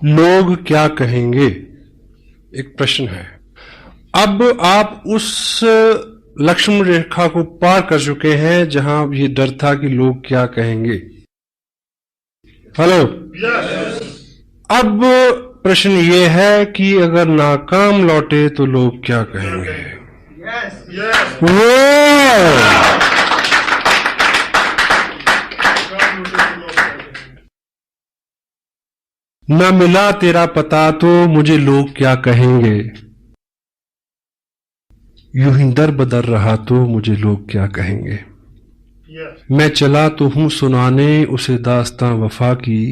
लोग क्या कहेंगे, एक प्रश्न है। अब आप उस लक्ष्मण रेखा को पार कर चुके हैं जहां ये डर था कि लोग क्या कहेंगे। हेलो। अब प्रश्न ये है कि अगर नाकाम लौटे तो लोग क्या कहेंगे। न मिला तेरा पता तो मुझे लोग क्या कहेंगे, यूं ही दर बदर रहा तो मुझे लोग क्या कहेंगे। मैं चला तो हूं सुनाने उसे दास्तां वफा की,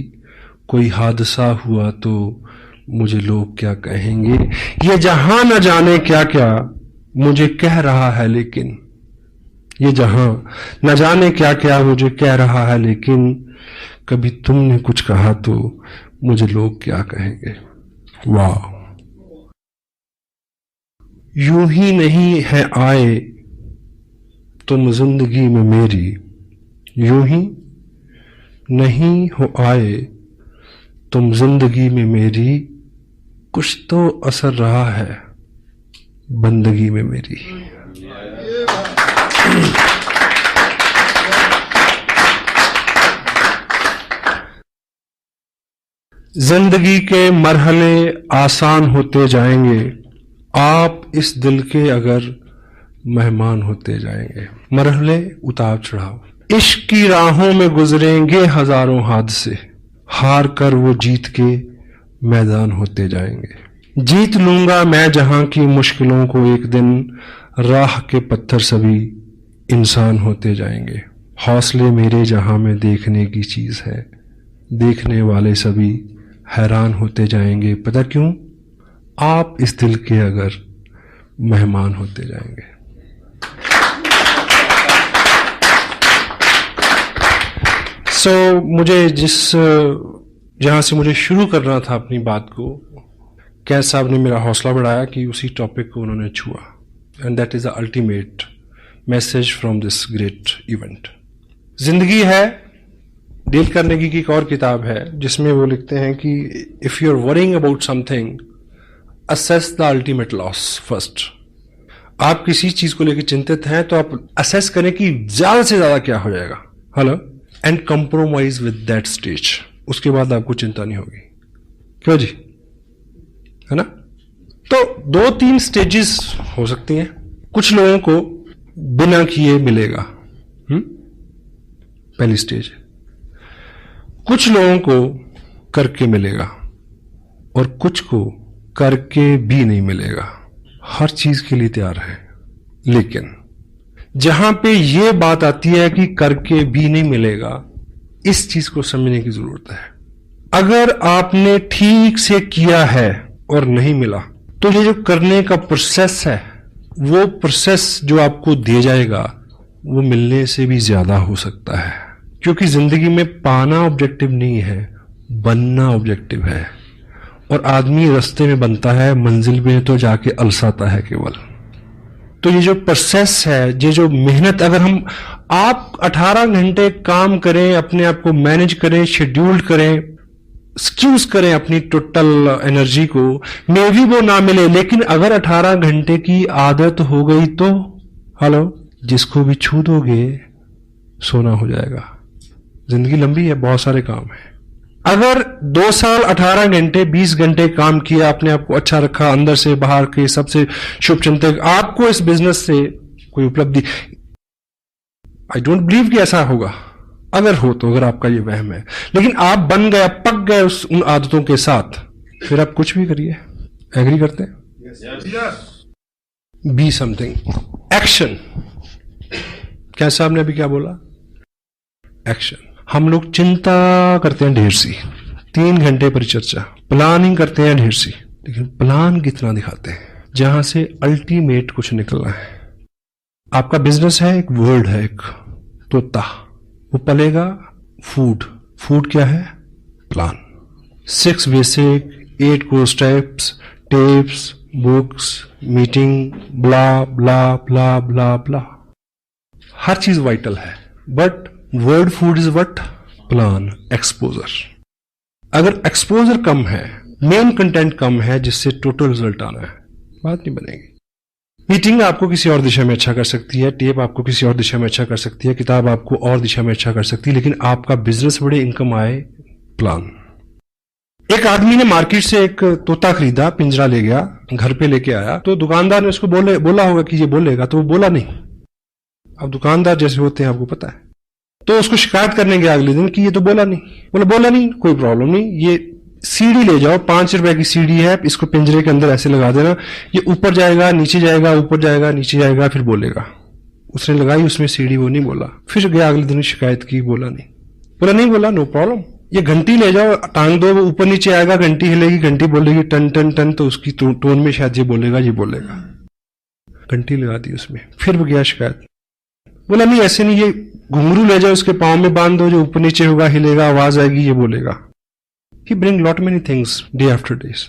कोई हादसा हुआ तो मुझे लोग क्या कहेंगे। ये जहां न जाने क्या क्या मुझे कह रहा है, लेकिन ये जहां न जाने क्या क्या मुझे कह रहा है, लेकिन कभी तुमने कुछ कहा तो मुझे लोग क्या कहेंगे। वाह। यूं ही नहीं है आए तुम जिंदगी में मेरी, यूं ही नहीं हो आए तुम जिंदगी में मेरी, कुछ तो असर रहा है बंदगी में मेरी। जिंदगी के मरहले आसान होते जाएंगे, आप इस दिल के अगर मेहमान होते जाएंगे। मरहले उतार चढ़ाव, इश्क की राहों में गुजरेंगे हजारों हादसे, हार कर वो जीत के मैदान होते जाएंगे। जीत लूंगा मैं जहां की मुश्किलों को एक दिन, राह के पत्थर सभी इंसान होते जाएंगे। हौसले मेरे जहां में देखने की चीज है, देखने वाले सभी हैरान होते जाएंगे। पता क्यों? आप इस दिल के अगर मेहमान होते जाएंगे। मुझे जहां से मुझे शुरू करना था अपनी बात को, कैद साहब ने मेरा हौसला बढ़ाया कि उसी टॉपिक को उन्होंने छुआ, and that is the ultimate message from this great event. जिंदगी है, डेल कार्नेगी की एक और किताब है जिसमें वो लिखते हैं कि if you are worrying about something, assess the ultimate loss first. आप किसी चीज को लेकर चिंतित हैं तो आप असेस करें कि ज्यादा से ज्यादा क्या हो जाएगा। Hello. And compromise with that stage, उसके बाद आपको चिंता नहीं होगी। क्यों जी, है ना? तो 2-3 स्टेजेस हो सकती हैं। कुछ लोगों को बिना किए मिलेगा, पहली स्टेज। कुछ लोगों को करके मिलेगा और कुछ को करके भी नहीं मिलेगा। हर चीज के लिए तैयार है, लेकिन जहां पे ये बात आती है कि करके भी नहीं मिलेगा, इस चीज को समझने की जरूरत है। अगर आपने ठीक से किया है और नहीं मिला, तो ये जो करने का प्रोसेस है, वो प्रोसेस जो आपको दिया जाएगा वो मिलने से भी ज्यादा हो सकता है। क्योंकि जिंदगी में पाना ऑब्जेक्टिव नहीं है, बनना ऑब्जेक्टिव है। और आदमी रास्ते में बनता है, मंजिल में तो जाके अलसाता है केवल। तो ये जो प्रोसेस है, ये जो मेहनत, अगर आप 18 घंटे काम करें, अपने आप को मैनेज करें, शेड्यूल्ड करें, एक्सक्यूज करें अपनी टोटल एनर्जी को, मे भी वो ना मिले, लेकिन अगर 18 घंटे की आदत हो गई तो हेलो, जिसको भी छू दोगे सोना हो जाएगा। जिंदगी लंबी है, बहुत सारे काम है। अगर 2 साल 18 घंटे 20 घंटे काम किया, अपने आप को अच्छा रखा, अंदर से बाहर के सबसे शुभ चिंतक, आपको इस बिजनेस से कोई उपलब्धि, आई डोंट बिलीव कि ऐसा होगा। अगर हो तो, अगर आपका ये वहम है, लेकिन आप बन गए, पक गए उन आदतों के साथ, फिर आप कुछ भी करिए। एग्री करते हैं? Be something, action. क्या साहब ने अभी क्या बोला? एक्शन। हम लोग चिंता करते हैं ढेर सी, 3 घंटे परिचर्चा, प्लानिंग करते हैं ढेर सी, लेकिन प्लान कितना दिखाते हैं जहां से अल्टीमेट कुछ निकलना है। आपका बिजनेस है, एक वर्ड है, एक तोता, वो पलेगा फूड। फूड क्या है? Plan. 6 basic, 8 core steps, tips, books, meeting, blah blah blah blah blah. हर चीज वाइटल है, but word food is what? Plan, exposure. अगर एक्सपोजर कम है मेन कंटेंट कम है जिससे टोटल रिजल्ट आना है, बात नहीं बनेगी। मीटिंग आपको किसी और दिशा में अच्छा कर सकती है, टेप आपको किसी और दिशा में अच्छा कर सकती है, किताब आपको और दिशा में अच्छा कर सकती है, लेकिन आपका बिजनेस बड़े, इनकम आए, प्लान। एक आदमी ने मार्केट से एक तोता खरीदा, पिंजरा ले गया, घर पे लेके आया, तो दुकानदार ने उसको बोला होगा कि ये बोलेगा, तो वो बोला नहीं। अब दुकानदार जैसे होते हैं आपको पता है, तो उसको शिकायत करने गया अगले दिन कि ये तो बोला नहीं, कोई प्रॉब्लम नहीं, ये सीढ़ी ले जाओ, 5 रुपए की सीढ़ी है, इसको पिंजरे के अंदर ऐसे लगा देना, ये ऊपर जाएगा, नीचे जाएगा, ऊपर जाएगा, नीचे जाएगा, फिर बोलेगा। उसने लगाई उसमें सीढ़ी, वो नहीं बोला, फिर गया अगले दिन शिकायत की, बोला नहीं, नो प्रॉब्लम। ये घंटी ले जाओ, टांग दो, वो ऊपर नीचे आएगा, घंटी हिलेगी, घंटी बोलेगी टन टन टन, तो उसकी टोन में शायद ये बोलेगा। घंटी लगा दी उसमें, फिर वो गया शिकायत, बोला नहीं ऐसे नहीं, ये घुंघरू ले जाओ, उसके पाँव में बांध दो, जो ऊपर नीचे होगा, हिलेगा, आवाज आएगी, ये बोलेगा। He bring lot many things day after days.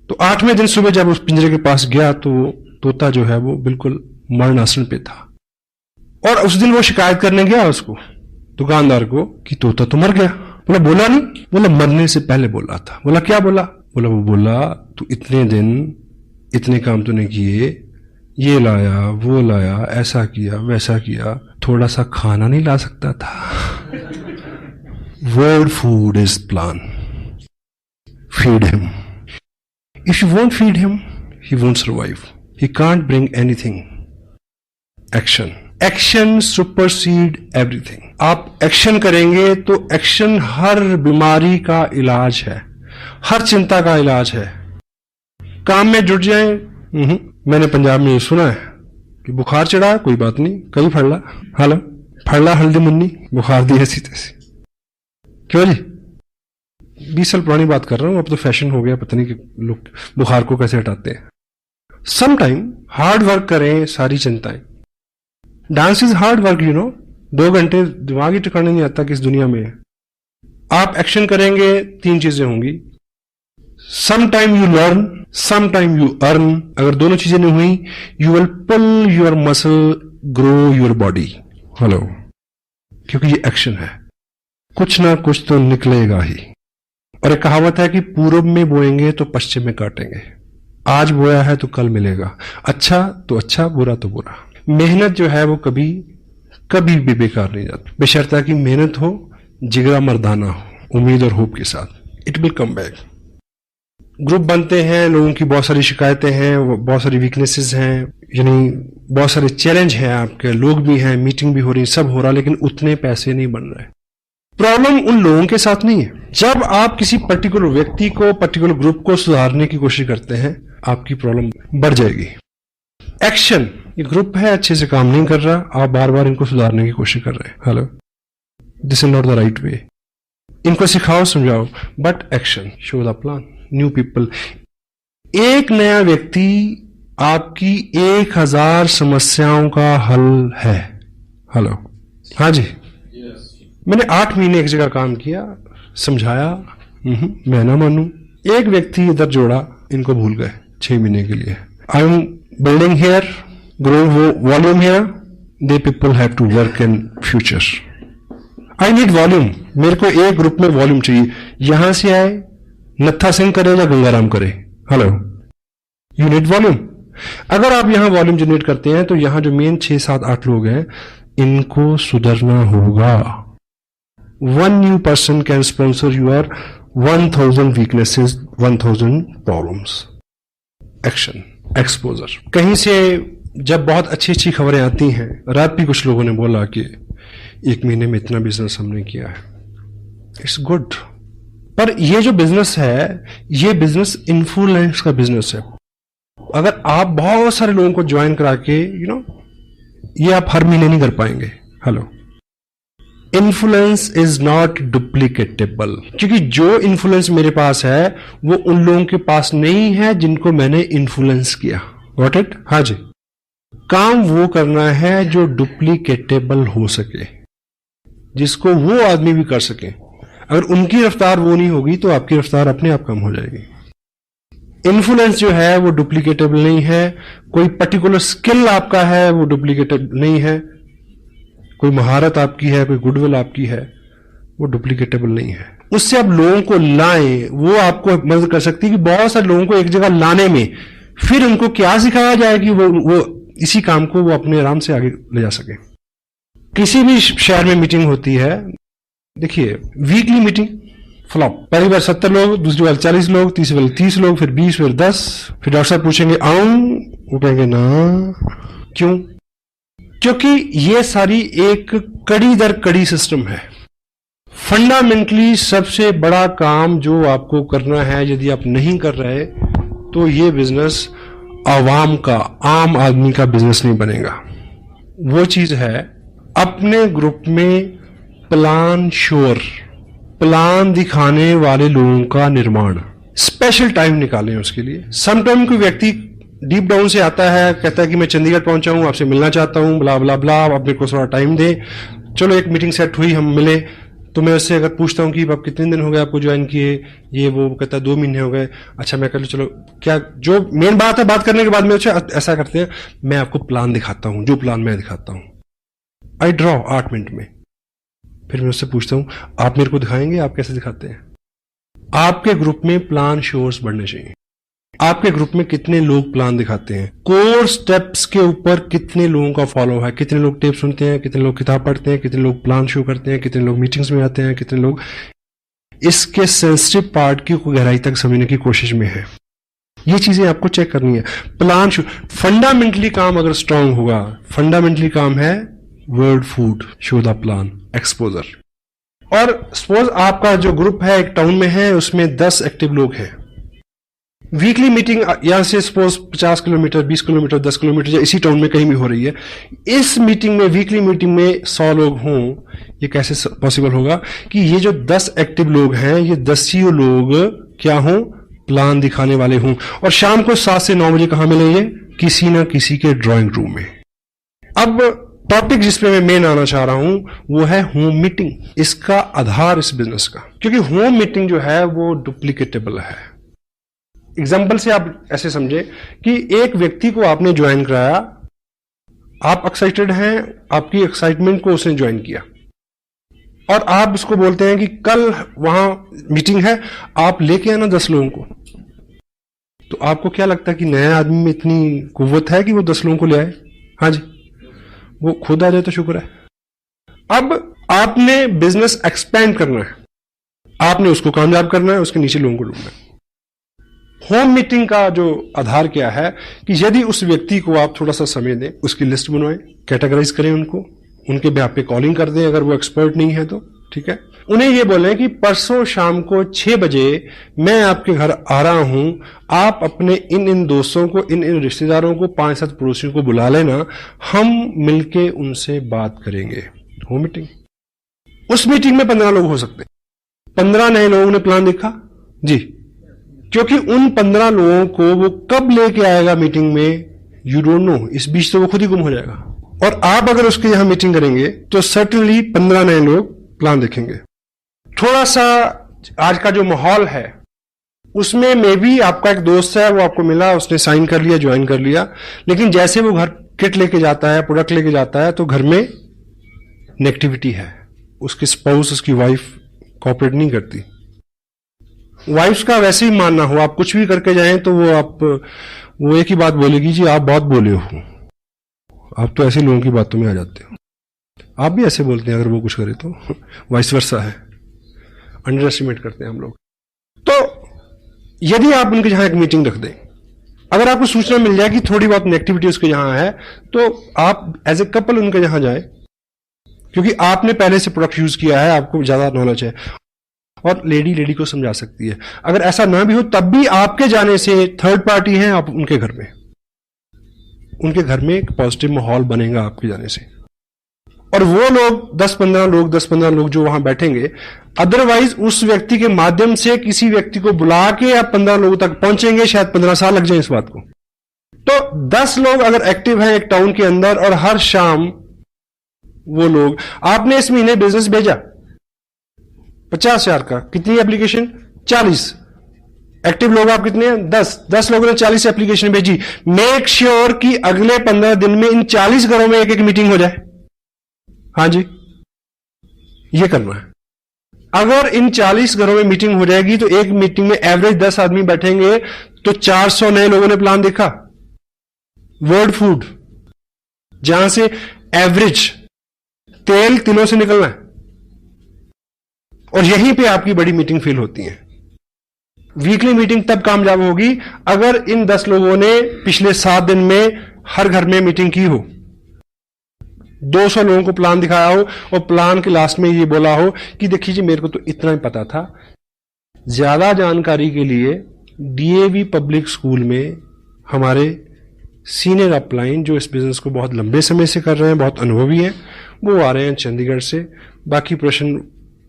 तो 8वें दिन सुबह जब उस पिंजरे के पास गया तो तोता जो है वो बिल्कुल मरणासन पे था, और उस दिन वो शिकायत करने गया उसको, दुकानदार को, कि तोता तो मर गया। बोला नहीं, बोला मरने से पहले बोला था। बोला क्या बोला? बोला तू इतने दिन इतने काम तूने किए, ये लाया, वो लाया, ऐसा किया, वैसा किया, थोड़ा सा खाना नहीं ला सकता था? Word food is plan. Feed him. If you won't feed him, he won't survive. He can't bring anything. Action. Action supersede everything. आप एक्शन करेंगे तो एक्शन हर बीमारी का इलाज है, हर चिंता का इलाज है। काम में जुट जाएं। मैंने पंजाब में ये सुना है कि बुखार चढ़ा, कोई बात नहीं, कई फड़ला हल्दी मुन्नी, बुखार दी ऐसी तैसी। क्यों जी? 20 साल पुरानी बात कर रहा हूं, अब तो फैशन हो गया, पता नहीं कि लोग बुखार को कैसे हटाते हैं। सम टाइम हार्ड वर्क करें, सारी चिंताएं। डांस इज हार्ड वर्क, 2 घंटे दिमाग ही ठिकाने नहीं आता कि इस दुनिया में है। आप एक्शन करेंगे, 3 चीजें होंगी। Some time you learn, some time you earn. अगर दोनों चीजें नहीं हुई, you will pull your muscle, grow your body. Hello, क्योंकि ये एक्शन है, कुछ ना कुछ तो निकलेगा ही। और एक कहावत है कि पूरब में बोएंगे तो पश्चिम में काटेंगे। आज बोया है तो कल मिलेगा, अच्छा तो अच्छा, बुरा तो बुरा। मेहनत जो है वो कभी भी बेकार नहीं जाती, बेशर्ता कि मेहनत हो, जिगरा मर्दाना हो, उम्मीद और होप के साथ, it will come back. Group बनते हैं, लोगों की बहुत सारी शिकायतें हैं, बहुत सारी वीकनेसेस हैं, यानी बहुत सारे चैलेंज हैं, आपके लोग भी हैं, मीटिंग भी हो रही, सब हो रहा, लेकिन उतने पैसे नहीं बन रहे। प्रॉब्लम उन लोगों के साथ नहीं है। जब आप किसी पर्टिकुलर व्यक्ति को, पर्टिकुलर ग्रुप को सुधारने की कोशिश करते हैं, आपकी प्रॉब्लम बढ़ जाएगी। एक्शन, ये ग्रुप है, अच्छे से काम नहीं कर रहा, आप बार बार इनको सुधारने की कोशिश कर रहे हैं। Hello, this is not the right way. इनको सिखाओ, समझाओ, but action, show the plan. New people, एक नया व्यक्ति आपकी 1000 समस्याओं का हल है। हेलो, हाँ जी, मैंने 8 महीने एक जगह काम किया, समझाया, मैं ना मानू, एक व्यक्ति इधर जोड़ा, इनको भूल गए 6 महीने के लिए। I am building here, growing volume here, they people have to work in future. I need volume, मेरे को एक ग्रुप में वॉल्यूम चाहिए। यहां से आए, नत्था सिंह करे या गंगाराम करे, हेलो, यू नीड वॉल्यूम। अगर आप यहां वॉल्यूम जनरेट करते हैं तो यहां जो मेन 6, 7, 8 लोग हैं, इनको सुधरना होगा। 1 new person can sponsor your 1000 weaknesses, 1000 problems. Action, exposure. कहीं से जब बहुत अच्छी खबरें आती हैं, रात भी कुछ लोगों ने बोला कि 1 महीने में इतना बिजनेस हमने किया है, इट्स गुड। पर ये जो बिजनेस है, ये बिजनेस इन्फ्लुएंस का बिजनेस है। अगर आप बहुत सारे लोगों को ज्वाइन करा के, ये आप हर महीने नहीं कर पाएंगे। हेलो, इन्फ्लुएंस इज नॉट डुप्लीकेटेबल, क्योंकि जो इन्फ्लुएंस मेरे पास है वो उन लोगों के पास नहीं है जिनको मैंने इन्फ्लुएंस किया। Got it? हाँ जी, काम वो करना है जो डुप्लीकेटेबल हो सके, जिसको वो आदमी भी कर सके। अगर उनकी रफ्तार वो नहीं होगी तो आपकी रफ्तार अपने आप कम हो जाएगी। इन्फ्लुएंस जो है वो डुप्लीकेटेबल नहीं है। कोई पर्टिकुलर स्किल आपका है वो डुप्लीकेटेबल नहीं है। कोई महारत आपकी है, कोई गुडविल आपकी है, वो डुप्लीकेटेबल नहीं है। उससे आप लोगों को लाएं, वो आपको मदद कर सकती है कि बहुत सारे लोगों को एक जगह लाने में फिर उनको क्या सिखाया जाए कि वो इसी काम को वो अपने आराम से आगे ले जा सके। किसी भी शहर में मीटिंग होती है, देखिए वीकली मीटिंग फ्लॉप, पहली बार 70 लोग, दूसरी बार 40 लोग, तीसरी बार 30 लोग, फिर 20, फिर 10, फिर डॉक्टर साहब पूछेंगे आऊं, वो कहेंगे ना। क्यों? क्योंकि ये सारी एक कड़ी दर कड़ी सिस्टम है। फंडामेंटली सबसे बड़ा काम जो आपको करना है, यदि आप नहीं कर रहे तो ये बिजनेस आवाम का, आम आदमी का बिजनेस नहीं बनेगा। वो चीज है अपने ग्रुप में प्लान श्योर, प्लान दिखाने वाले लोगों का निर्माण। स्पेशल टाइम निकालें उसके लिए। समटाइम कोई व्यक्ति डीप डाउन से आता है, कहता है कि मैं चंडीगढ़ पहुंचा हूं, आपसे मिलना चाहता हूं, ब्ला ब्ला ब्ला, आप मेरे को थोड़ा टाइम दे। चलो एक मीटिंग सेट हुई, हम मिले, तो मैं उससे अगर पूछता हूं कि आप कितने दिन हो गए आपको ज्वाइन किए, ये वो कहता है 2 महीने हो गए। अच्छा मैं कह लो, चलो क्या जो मेन बात है, बात करने के बाद में ऐसा करते हैं, मैं आपको प्लान दिखाता हूं, जो प्लान मैं दिखाता हूं आई ड्रॉ 8 मिनट में। फिर मैं उससे पूछता हूं आप मेरे को दिखाएंगे, आप कैसे दिखाते हैं। आपके ग्रुप में प्लान शोर्स बढ़ने चाहिए। आपके ग्रुप में कितने लोग प्लान दिखाते हैं, कोर स्टेप्स के ऊपर कितने लोगों का फॉलो है, कितने लोग टेप सुनते हैं, कितने लोग किताब पढ़ते हैं, कितने लोग प्लान शो करते हैं, कितने लोग मीटिंग्स में आते हैं, कितने लोग इसके सेंसिटिव पार्ट की गहराई तक समझने की कोशिश में है। ये चीजें आपको चेक करनी है। प्लान शो फंडामेंटली काम अगर स्ट्रांग होगा, फंडामेंटली काम है word food, show the plan, exposure. और सपोज आपका जो ग्रुप है एक टाउन में है, उसमें 10 एक्टिव लोग हैं। वीकली मीटिंग यहां से सपोज 50 किलोमीटर, 20 किलोमीटर, 10 किलोमीटर या इसी टाउन में कहीं भी हो रही है। इस मीटिंग में, वीकली मीटिंग में 100 लोग हों, ये कैसे पॉसिबल होगा कि ये जो 10 एक्टिव लोग हैं, ये 10 ही लोग क्या हों, प्लान दिखाने वाले हों। और शाम को 7 से 9 बजे कहां मिलेंगे, किसी ना किसी के ड्राइंग रूम में। अब टॉपिक जिस पे मैं मेन आना चाह रहा हूं वो है होम मीटिंग। इसका आधार इस बिजनेस का, क्योंकि होम मीटिंग जो है वो डुप्लीकेटेबल है। एग्जाम्पल से आप ऐसे समझे कि एक व्यक्ति को आपने ज्वाइन कराया, आप एक्साइटेड हैं, आपकी एक्साइटमेंट को उसने ज्वाइन किया, और आप उसको बोलते हैं कि कल वहां मीटिंग है, आप लेके आना 10 लोगों को। तो आपको क्या लगता है कि नया आदमी में इतनी कुव्वत है कि वो 10 लोगों को ले आए? हाँ जी, वो खुद आ जाए तो शुक्र है। अब आपने बिजनेस एक्सपेंड करना है, आपने उसको कामयाब करना है, उसके नीचे लोगों को ढूंढना है। होम मीटिंग का जो आधार क्या है कि यदि उस व्यक्ति को आप थोड़ा सा समय दें, उसकी लिस्ट बनवाएं, कैटेगराइज करें उनको, उनके बेहाफ पे कॉलिंग कर दें अगर वो एक्सपर्ट नहीं है तो, ठीक है। उन्हें ये बोलें कि परसों शाम को 6 बजे मैं आपके घर आ रहा हूं, आप अपने इन दोस्तों को, इन रिश्तेदारों को, 5-7 पड़ोसियों को बुला लेना, हम मिलके उनसे बात करेंगे। Home meeting. उस मीटिंग में 15 लोग हो सकते हैं। 15 नए लोगों ने प्लान देखा जी, क्योंकि उन 15 लोगों को वो कब लेके आएगा मीटिंग में, यू डोंट नो। इस बीच तो वो खुद ही गुम हो जाएगा। और आप अगर उसके यहां मीटिंग करेंगे तो सर्टेनली 15 नए लोग प्लान देखेंगे। थोड़ा सा आज का जो माहौल है उसमें मे भी आपका एक दोस्त है, वो आपको मिला, उसने साइन कर लिया, ज्वाइन कर लिया, लेकिन जैसे वो घर किट लेके जाता है, प्रोडक्ट लेके जाता है, तो घर में नेगेटिविटी है। उसकी स्पाउस, उसकी वाइफ कोऑपरेट नहीं करती। वाइफ्स का वैसे ही मानना हो, आप कुछ भी करके जाएं तो वो एक ही बात बोलेगी, जी आप बहुत बोले हो, आप तो ऐसे लोगों की बातों में आ जाते हो। आप भी ऐसे बोलते हैं अगर वो कुछ करे तो, वाइस वर्सा है, अंडर एस्टिमेट करते हैं हम लोग। तो यदि आप उनके यहां एक मीटिंग रख दें, अगर आपको सूचना मिल जाए कि थोड़ी बहुत नेगेटिविटी उसके यहां है, तो आप एज ए कपल उनके यहां जाए, क्योंकि आपने पहले से प्रोडक्ट यूज किया है, आपको ज्यादा नॉलेज है, और लेडी को समझा सकती है। अगर ऐसा ना भी हो तब भी आपके जाने से थर्ड पार्टी है, आप उनके घर में एक पॉजिटिव माहौल बनेगा आपके जाने से। और वो लोग 10-15 लोग जो वहां बैठेंगे, अदरवाइज उस व्यक्ति के माध्यम से किसी व्यक्ति को बुला के आप 15 लोगों तक पहुंचेंगे, शायद 15 साल लग जाए इस बात को। तो 10 लोग अगर एक्टिव हैं एक टाउन के अंदर, और हर शाम वो लोग, आपने इस महीने बिजनेस भेजा 50,000 का, कितनी एप्लीकेशन? 40। एक्टिव लोग आप कितने हैं? 10 लोगों ने 40 एप्लीकेशन भेजी। मेक श्योर कि अगले 15 दिन में इन 40 घरों में एक मीटिंग हो जाए। हाँ जी, ये करना है। अगर इन 40 घरों में मीटिंग हो जाएगी तो एक मीटिंग में एवरेज 10 आदमी बैठेंगे, तो 400 नए लोगों ने प्लान देखा। वर्ल्ड फूड, जहां से एवरेज तेल तिलों से निकलना है, और यहीं पे आपकी बड़ी मीटिंग फेल होती है। वीकली मीटिंग तब कामयाब होगी अगर इन 10 लोगों ने पिछले 7 दिन में हर घर में मीटिंग की हो, 200 लोगों को प्लान दिखाया हो, और प्लान के लास्ट में ये बोला हो कि देखिए जी मेरे को तो इतना ही पता था। ज्यादा जानकारी के लिए डीएवी पब्लिक स्कूल में हमारे सीनियर अपलाइन जो इस बिजनेस को बहुत लंबे समय से कर रहे हैं, बहुत अनुभवी हैं, वो आ रहे हैं चंडीगढ़ से। बाकी प्रश्न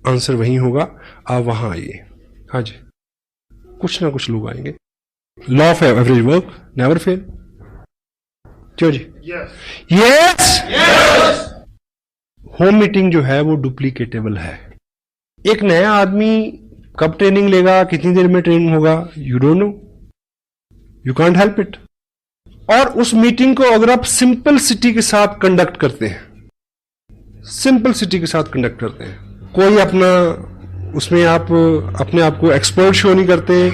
आंसर वहीं होगा, आप वहां आइए। हाँ जी, कुछ ना कुछ लोग आएंगे। Law of average work never fail. क्यों जी? यस। होम मीटिंग जो है वो डुप्लीकेटेबल है। एक नया आदमी कब ट्रेनिंग लेगा, कितनी देर में ट्रेनिंग होगा, you don't know, you can't help it. और उस मीटिंग को अगर आप सिंपल सिटी के साथ कंडक्ट करते हैं, सिंपल सिटी के साथ कंडक्ट करते हैं, कोई अपना उसमें आप अपने आप को एक्सपर्ट शो नहीं करते,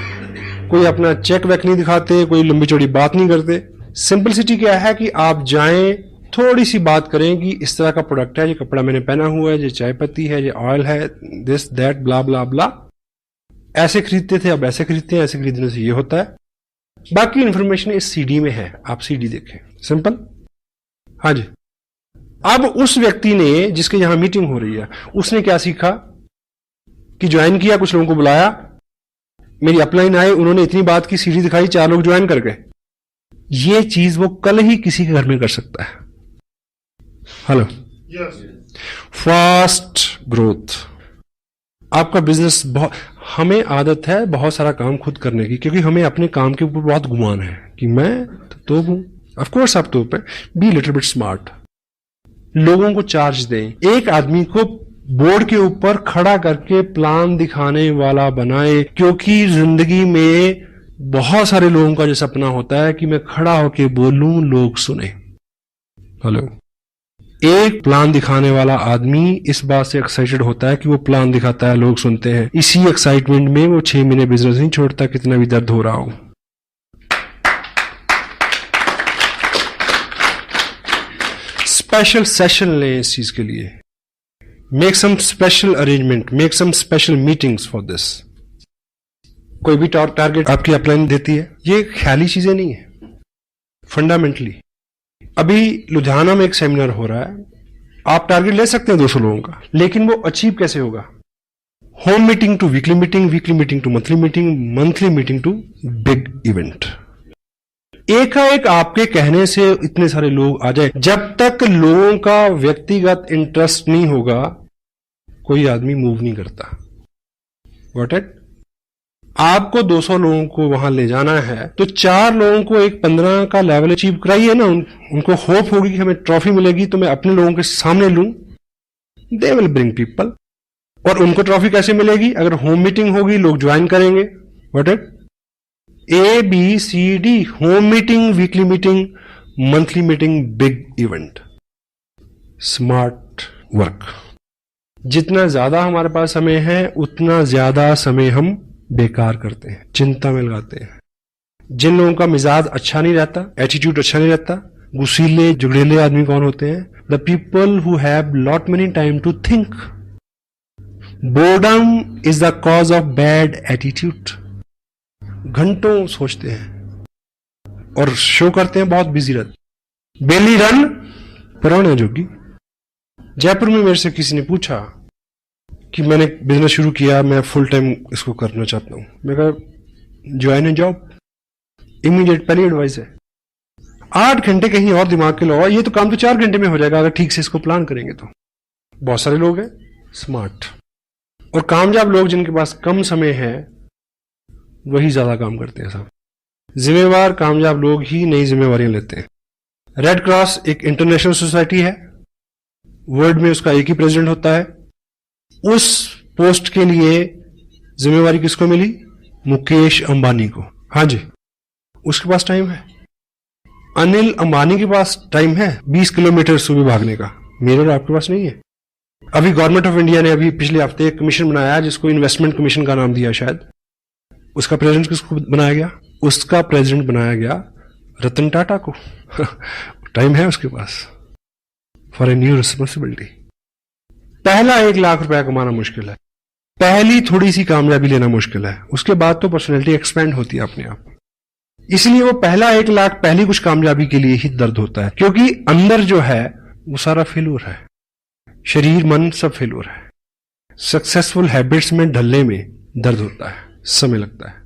कोई अपना चेक वेक नहीं दिखाते, कोई लंबी चौड़ी बात नहीं करते। सिंपलिसिटी क्या है कि आप जाएं, थोड़ी सी बात करें कि इस तरह का प्रोडक्ट है, ये कपड़ा मैंने पहना हुआ है, ये चाय पत्ती है, ये ऑयल है, दिस दैट ब्ला ब्ला ब्ला, ऐसे खरीदते थे अब ऐसे खरीदते हैं, ऐसे खरीदने से ये होता है। बाकी इंफॉर्मेशन इस सीडी में है, आप सीडी देखें, सिंपल। हाँ जी। अब उस व्यक्ति ने जिसके यहां मीटिंग हो रही है, उसने क्या सीखा कि ज्वाइन किया, कुछ लोगों को बुलाया, मेरी अपलाइन आए, उन्होंने इतनी बात की, सीडी दिखाई, 4 लोग ज्वाइन कर गए। ये चीज वो कल ही किसी के घर में कर सकता है। Hello, fast growth. आपका बिजनेस बहुत, हमें आदत है बहुत सारा काम खुद करने की, क्योंकि हमें अपने काम के ऊपर बहुत गुमान है कि मैं तो हूं। ऑफ कोर्स आप तो पे बी लिटिल बिट स्मार्ट, लोगों को चार्ज दें। एक आदमी को बोर्ड के ऊपर खड़ा करके प्लान दिखाने वाला बनाए, क्योंकि जिंदगी में बहुत सारे लोगों का जो सपना होता है कि मैं खड़ा होके बोलूं, लोग सुने। हेलो, एक प्लान दिखाने वाला आदमी इस बात से एक्साइटेड होता है कि वो प्लान दिखाता है, लोग सुनते हैं। इसी एक्साइटमेंट में वो 6 महीने बिजनेस नहीं छोड़ता, कितना भी दर्द हो रहा हो। स्पेशल सेशन लें इस चीज के लिए, make some special arrangement, make some special meetings for this. कोई भी टारगेट आपकी अपलाइन देती है, ये ख्याली चीजें नहीं है, फंडामेंटली। अभी लुधियाना में एक सेमिनार हो रहा है, आप टारगेट ले सकते हैं 200 लोगों का, लेकिन वो अचीव कैसे होगा? Home meeting to weekly meeting, weekly meeting to monthly meeting, monthly meeting to big event. एकाएक आपके कहने से इतने सारे लोग आ जाए, जब तक लोगों का व्यक्तिगत इंटरेस्ट नहीं होगा, कोई आदमी मूव नहीं करता। Got it? आपको 200 लोगों को वहां ले जाना है, तो 4 लोगों को एक 15 का लेवल अचीव कराइए ना। उनको होप होगी कि हमें ट्रॉफी मिलेगी, तो मैं अपने लोगों के सामने लूं, दे विल ब्रिंग पीपल। और उनको ट्रॉफी कैसे मिलेगी? अगर होम मीटिंग होगी, लोग ज्वाइन करेंगे। What it? ABCD, home meeting, weekly meeting, monthly meeting, big event. Smart work. जितना ज्यादा हमारे पास समय है, उतना ज्यादा समय हम बेकार करते हैं, चिंता में लगाते हैं। जिन लोगों का मिजाज अच्छा नहीं रहता, एटीट्यूड अच्छा नहीं रहता, गुस्सीले जुगड़ेले आदमी कौन होते हैं? The people who have lot many time to think. Boredom is the cause of bad attitude. घंटों सोचते हैं और शो करते हैं बहुत बिजी रहते। बेली रन पुराना जोगी। जयपुर में मेरे से किसी ने पूछा कि मैंने बिजनेस शुरू किया, मैं फुल टाइम इसको करना चाहता हूं। मैं कहा ज्वाइन ए जॉब, इमीडिएट पहली एडवाइस है। 8 घंटे कहीं और दिमाग के लगाओ, ये तो काम तो 4 घंटे में हो जाएगा अगर ठीक से इसको प्लान करेंगे तो। बहुत सारे लोग हैं स्मार्ट और कामयाब लोग, जिनके पास कम समय है, वही ज्यादा काम करते हैं साहब। जिम्मेवार कामयाब लोग ही नई जिम्मेवारियां लेते हैं। रेड क्रॉस एक इंटरनेशनल सोसाइटी है, वर्ल्ड में उसका एक ही प्रेसिडेंट होता है। उस पोस्ट के लिए जिम्मेवारी किसको मिली? मुकेश अंबानी को। हाँ जी, उसके पास टाइम है। अनिल अंबानी के पास टाइम है 20 किलोमीटर सुबह भागने का, मेरे और आपके पास नहीं है। अभी गवर्नमेंट ऑफ इंडिया ने अभी पिछले हफ्ते एक कमीशन बनाया जिसको इन्वेस्टमेंट कमीशन का नाम दिया शायद। उसका प्रेसिडेंट किसको बनाया गया? उसका प्रेसिडेंट बनाया गया रतन टाटा को। टाइम है उसके पास फॉर ए न्यू रिस्पॉन्सिबिलिटी। पहला 1 लाख रुपया कमाना मुश्किल है, पहली थोड़ी सी कामयाबी लेना मुश्किल है, उसके बाद तो पर्सनैलिटी एक्सपेंड होती है अपने आप। इसलिए वो पहला 1 लाख पहली कुछ कामयाबी के लिए ही दर्द होता है, क्योंकि अंदर जो है वो सारा फेल्योर है, शरीर मन सब फेल्योर है। सक्सेसफुल हैबिट्स में ढलने में दर्द होता है, समय लगता है,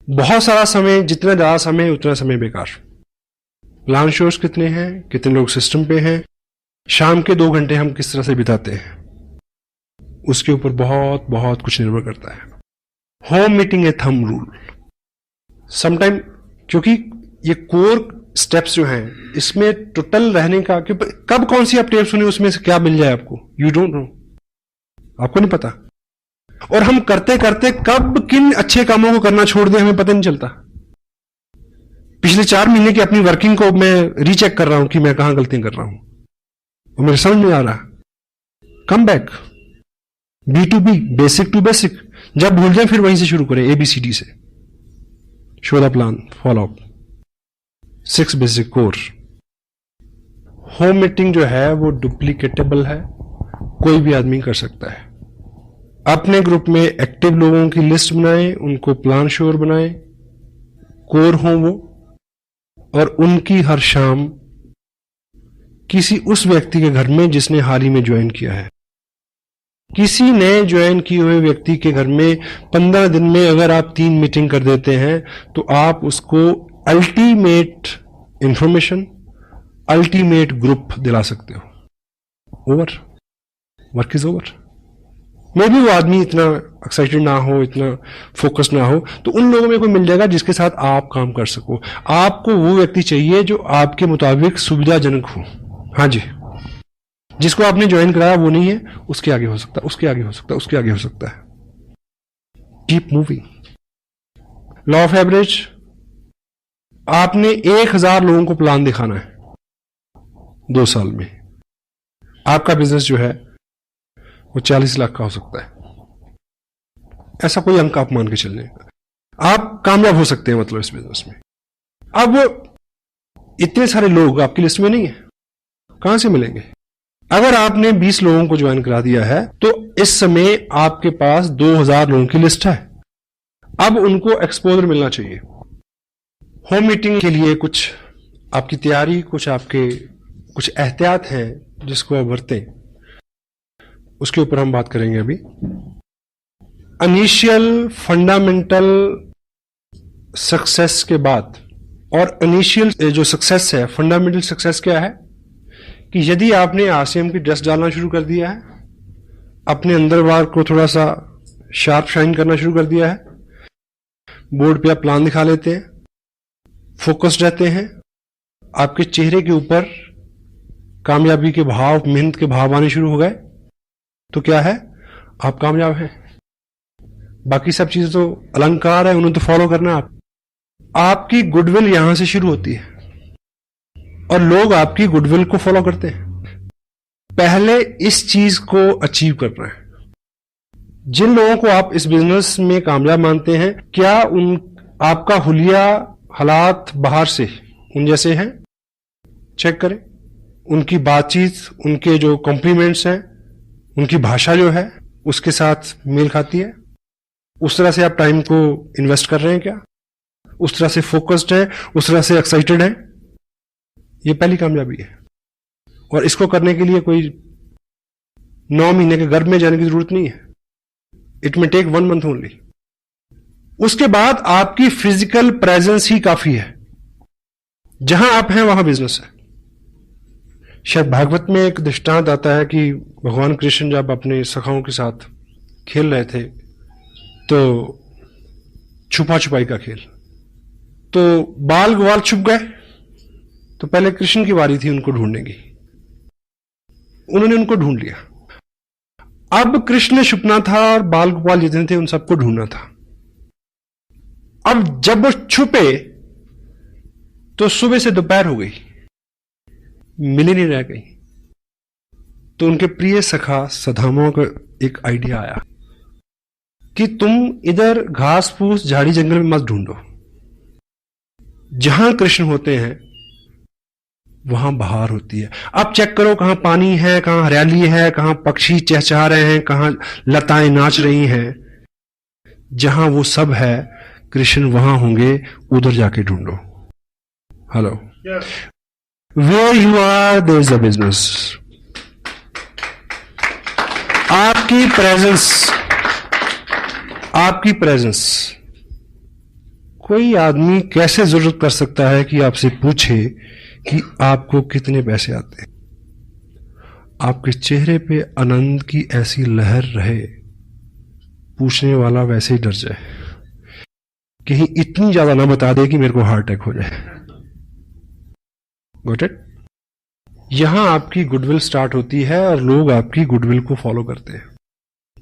बहुत सारा समय, जितना ज्यादा समय उतना समय बेकार। प्लान शोर्स कितने हैं, कितने लोग सिस्टम पे हैं, शाम के 2 घंटे हम किस तरह से बिताते हैं, उसके ऊपर बहुत बहुत कुछ निर्भर करता है। होम मीटिंग ए थंब रूल समटाइम, क्योंकि ये कोर स्टेप्स जो हैं इसमें टोटल रहने का, कि कब कौन सी आप टेप सुनी उसमें से क्या मिल जाए आपको, यू डोंट नो, आपको नहीं पता। और हम करते करते कब किन अच्छे कामों को करना छोड़ दें हमें पता नहीं चलता। पिछले 4 महीने की अपनी वर्किंग को मैं रीचेक कर रहा हूं कि मैं कहां गलतियां कर रहा हूं, और मेरे समझ में आ रहा। Come back, B2B, basic to basic. जब भूल जाए फिर वहीं से शुरू करें, ABCD से। Show the plan, follow up, 6 basic core. Home meeting जो है वो डुप्लीकेटेबल है, कोई भी आदमी कर सकता है। अपने ग्रुप में एक्टिव लोगों की लिस्ट बनाएं, उनको प्लान श्योर बनाएं, कोर हों वो, और उनकी हर शाम किसी उस व्यक्ति के घर में जिसने हाल ही में ज्वाइन किया है, किसी नए ज्वाइन किए हुए व्यक्ति के घर में 15 दिन में अगर आप 3 मीटिंग कर देते हैं तो आप उसको अल्टीमेट इंफॉर्मेशन, अल्टीमेट ग्रुप दिला सकते हो। Over, work is over. मे भी वो आदमी इतना एक्साइटेड ना हो, इतना फोकस ना हो, तो उन लोगों में कोई मिल जाएगा जिसके साथ आप काम कर सको। आपको वो व्यक्ति चाहिए जो आपके मुताबिक सुविधाजनक हो। हाँ जी, जिसको आपने ज्वाइन कराया वो नहीं है, उसके आगे हो सकता है, उसके आगे हो सकता है, उसके आगे हो सकता है। Keep moving. Law of average, आपने 1000 लोगों को प्लान दिखाना है 2 साल में। आपका बिजनेस जो है वो 40 लाख का हो सकता है, ऐसा कोई अंक आप मान के चलने, आप कामयाब हो सकते हैं मतलब इस बिजनेस में। अब इतने सारे लोग आपकी लिस्ट में नहीं है, कहां से मिलेंगे? अगर आपने 20 लोगों को ज्वाइन करा दिया है तो इस समय आपके पास 2000 लोगों की लिस्ट है। अब उनको एक्सपोजर मिलना चाहिए। होम मीटिंग के लिए कुछ आपकी तैयारी, कुछ एहतियात हैं जिसको आप बरतें, उसके ऊपर हम बात करेंगे अभी। इनिशियल फंडामेंटल सक्सेस के बाद, और इनिशियल जो सक्सेस है, फंडामेंटल सक्सेस क्या है कि यदि आपने RCM की ड्रेस डालना शुरू कर दिया है, अपने अंदर बार को थोड़ा सा शार्प शाइन करना शुरू कर दिया है, बोर्ड पे आप प्लान दिखा लेते हैं, फोकस्ड रहते हैं, आपके चेहरे के ऊपर कामयाबी के भाव, मेहनत के भाव आने शुरू हो गए, तो क्या है, आप कामयाब हैं। बाकी सब चीजें तो अलंकार है, उन्हें तो फॉलो करना है। आपकी गुडविल यहां से शुरू होती है और लोग आपकी गुडविल को फॉलो करते हैं। पहले इस चीज को अचीव करना है। जिन लोगों को आप इस बिजनेस में कामयाब मानते हैं, क्या आपका हुलिया हालात बाहर से उन जैसे हैं? चेक करें। उनकी बातचीत, उनके जो कॉम्प्लीमेंट्स हैं, उनकी भाषा जो है उसके साथ मेल खाती है? उस तरह से आप टाइम को इन्वेस्ट कर रहे हैं क्या? उस तरह से फोकस्ड है, उस तरह से एक्साइटेड है? ये पहली कामयाबी है। और इसको करने के लिए कोई 9 महीने के गर्भ में जाने की जरूरत नहीं है। It may take 1 month only. उसके बाद आपकी फिजिकल प्रेजेंस ही काफी है। जहां आप हैं वहां बिजनेस है। शायद भागवत में एक दृष्टांत आता है कि भगवान कृष्ण जब अपने सखाओं के साथ खेल रहे थे तो छुपा छुपाई का खेल, तो बाल ग्वाल छुप गए, तो पहले कृष्ण की बारी थी उनको ढूंढने की। उन्होंने उनको ढूंढ लिया। अब कृष्ण ने छुपना था और बाल गोपाल जितने थे उन सबको ढूंढना था। अब जब वो छुपे तो सुबह से दोपहर हो गई, मिल ही नहीं रह गई। तो उनके प्रिय सखा सदामा को एक आइडिया आया कि तुम इधर घास फूस झाड़ी जंगल में मत ढूंढो, जहां कृष्ण होते हैं वहां बहार होती है। अब चेक करो कहां पानी है, कहां हरियाली है, कहां पक्षी चहचहा रहे हैं, कहां लताएं नाच रही हैं। जहां वो सब है कृष्ण वहां होंगे, उधर जाके ढूंढो। Hello, where you are there is a business. आपकी प्रेजेंस कोई आदमी कैसे जरूरत कर सकता है कि आपसे पूछे कि आपको कितने पैसे आते हैं। आपके चेहरे पे आनंद की ऐसी लहर रहे, पूछने वाला वैसे ही डर जाए, कहीं इतनी ज्यादा ना बता दे कि मेरे को हार्ट अटैक हो जाए। Got it? यहां आपकी गुडविल स्टार्ट होती है और लोग आपकी गुडविल को फॉलो करते हैं।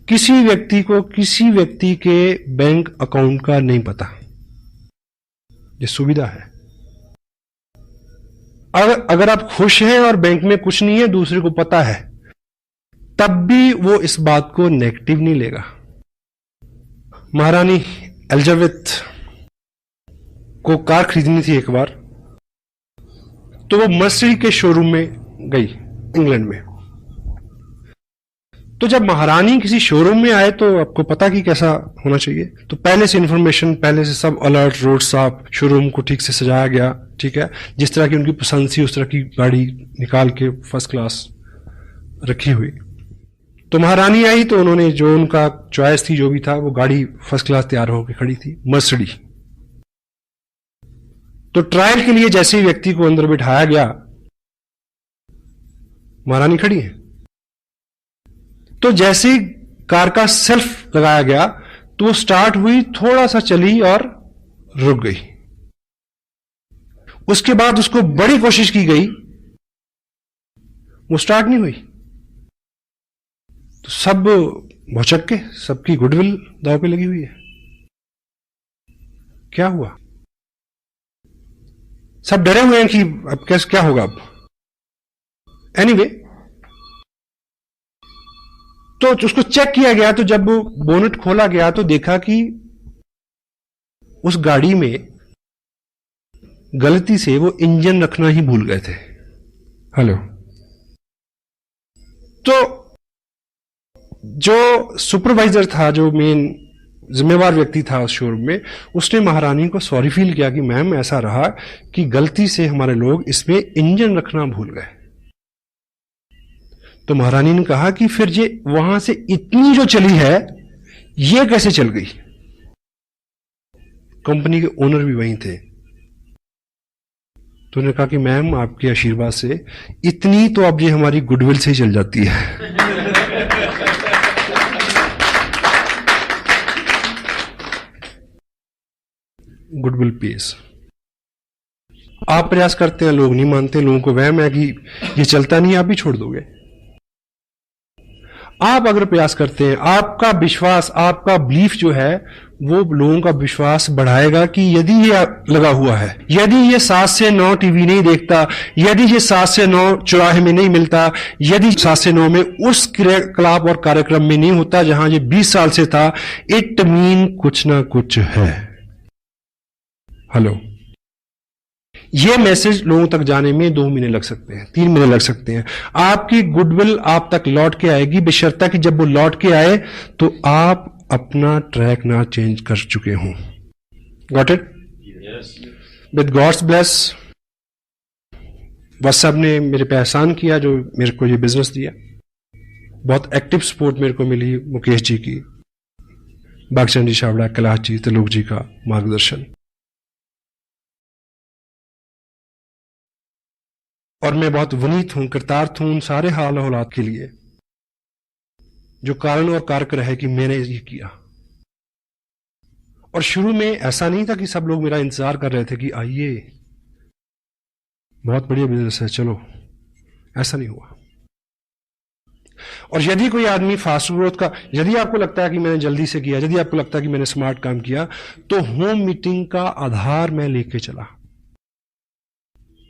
किसी व्यक्ति को किसी व्यक्ति के बैंक अकाउंट का नहीं पता, ये सुविधा है। अगर आप खुश हैं और बैंक में कुछ नहीं है, दूसरे को पता है, तब भी वो इस बात को नेगेटिव नहीं लेगा। महारानी एलिजाबेथ को कार खरीदनी थी एक बार, तो वो मर्सिडीज के शोरूम में गई इंग्लैंड में। तो जब महारानी किसी शोरूम में आए तो आपको पता कि कैसा होना चाहिए, तो पहले से इंफॉर्मेशन, पहले से सब अलर्ट, रोड साफ, शोरूम को ठीक से सजाया गया, ठीक है, जिस तरह की उनकी पसंद थी उस तरह की गाड़ी निकाल के फर्स्ट क्लास रखी हुई। तो महारानी आई तो उन्होंने जो उनका चॉइस थी, जो भी था, वो गाड़ी फर्स्ट क्लास तैयार होकर खड़ी थी, मर्सिडीज। तो ट्रायल के लिए जैसे ही व्यक्ति को अंदर बिठाया गया, महारानी खड़ी है, तो जैसे ही कार का सेल्फ लगाया गया तो वो स्टार्ट हुई, थोड़ा सा चली और रुक गई। उसके बाद उसको बड़ी कोशिश की गई, वो स्टार्ट नहीं हुई। तो सब भौचक के, सबकी गुडविल दांव पे लगी हुई है। क्या हुआ? सब डरे हुए हैं कि अब कैसे क्या होगा अब। एनीवे, तो उसको चेक किया गया, तो जब बोनेट खोला गया तो देखा कि उस गाड़ी में गलती से वो इंजन रखना ही भूल गए थे। हेलो, तो जो सुपरवाइजर था, जो मेन जिम्मेवार व्यक्ति था उस शोरूम में, उसने महारानी को सॉरी फील किया कि मैम ऐसा रहा कि गलती से हमारे लोग इसमें इंजन रखना भूल गए। तो महारानी ने कहा कि फिर ये वहां से इतनी जो चली है ये कैसे चल गई। कंपनी के ओनर भी वहीं थे, तो उन्होंने कहा कि मैम आपके आशीर्वाद से इतनी तो अब ये हमारी गुडविल से ही चल जाती है। Goodwill pace. आप प्रयास करते हैं, लोग नहीं मानते, लोगों को वहम है कि ये चलता नहीं, आप भी छोड़ दोगे। आप अगर प्रयास करते हैं, आपका विश्वास, आपका बिलीफ जो है वो लोगों का विश्वास बढ़ाएगा कि यदि ये लगा हुआ है, यदि ये 7 से 9 टीवी नहीं देखता, यदि ये 7 से 9 चौराहे में नहीं मिलता, यदि 7 से 9 में उस क्रियाकलाप और कार्यक्रम में नहीं होता जहां ये 20 साल से था, इट मीन कुछ ना कुछ है। हेलो, ये मैसेज लोगों तक जाने में 2 महीने लग सकते हैं, 3 महीने लग सकते हैं। आपकी गुडविल आप तक लौट के आएगी, बशर्ते कि जब वो लौट के आए तो आप अपना ट्रैक ना चेंज कर चुके हों। Got it? With God's bless, बस साहब ने मेरे पे एहसान किया जो मेरे को ये बिजनेस दिया। बहुत एक्टिव सपोर्ट मेरे को मिली मुकेश जी की, बागचंद जी छाबड़ा, कैलाश जी, त्रिलोक जी का मार्गदर्शन। और मैं बहुत विनीत हूं, कृतार्थ हूं उन सारे हाल हालात के लिए जो कारण और कारक रहे कि मैंने ये किया। और शुरू में ऐसा नहीं था कि सब लोग मेरा इंतजार कर रहे थे कि आइए बहुत बढ़िया बिजनेस है चलो, ऐसा नहीं हुआ। और यदि कोई आदमी फास्ट ग्रोथ का, यदि आपको लगता है कि मैंने जल्दी से किया, यदि आपको लगता है कि मैंने स्मार्ट काम किया, तो होम मीटिंग का आधार मैं लेके चला।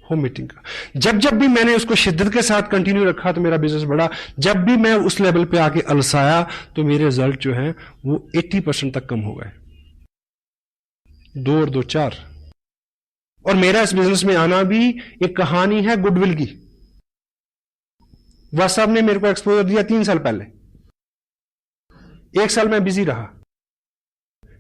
होम मीटिंग का। जब जब भी मैंने उसको शिद्दत के साथ कंटिन्यू रखा तो मेरा बिजनेस बढ़ा। जब भी मैं उस लेवल पे आके अलसाया तो मेरे रिजल्ट जो है वो 80% तक कम हो गए। 2 और 2 4। और मेरा इस बिजनेस में आना भी एक कहानी है गुडविल की। वह साहब ने मेरे को एक्सपोजर दिया 3 साल पहले। 1 साल मैं बिजी रहा,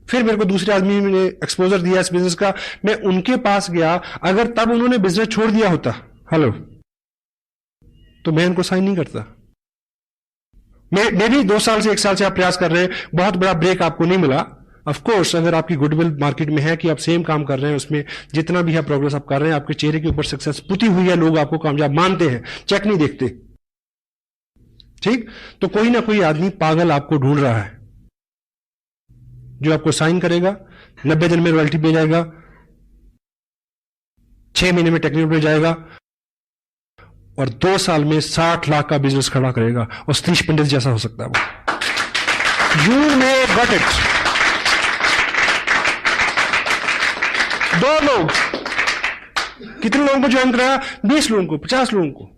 फिर मेरे को दूसरे आदमी ने एक्सपोजर दिया इस बिजनेस का, मैं उनके पास गया। अगर तब उन्होंने बिजनेस छोड़ दिया होता, हेलो, तो मैं इनको साइन नहीं करता। मैं भी 2 साल से 1 साल से आप प्रयास कर रहे हैं, बहुत बड़ा ब्रेक आपको नहीं मिला। ऑफ कोर्स अगर आपकी गुडविल मार्केट में है कि आप सेम काम कर रहे हैं, उसमें जितना भी है प्रोग्रेस आप कर रहे हैं, आपके चेहरे के ऊपर सक्सेस पुती हुई है, लोग आपको कामयाब मानते हैं, चेक नहीं देखते, ठीक। तो कोई ना कोई आदमी पागल आपको ढूंढ रहा है जो आपको साइन करेगा, 90 दिन में रॉयल्टी पे जाएगा, 6 महीने में टेक्निकल पे जाएगा और 2 साल में 60 लाख का बिजनेस खड़ा करेगा और सतीश पंडित जैसा हो सकता है वो। You may got it. 2 लोग, कितने लोगों को ज्वाइन कराया? 20 लोगों को, 50 लोगों को।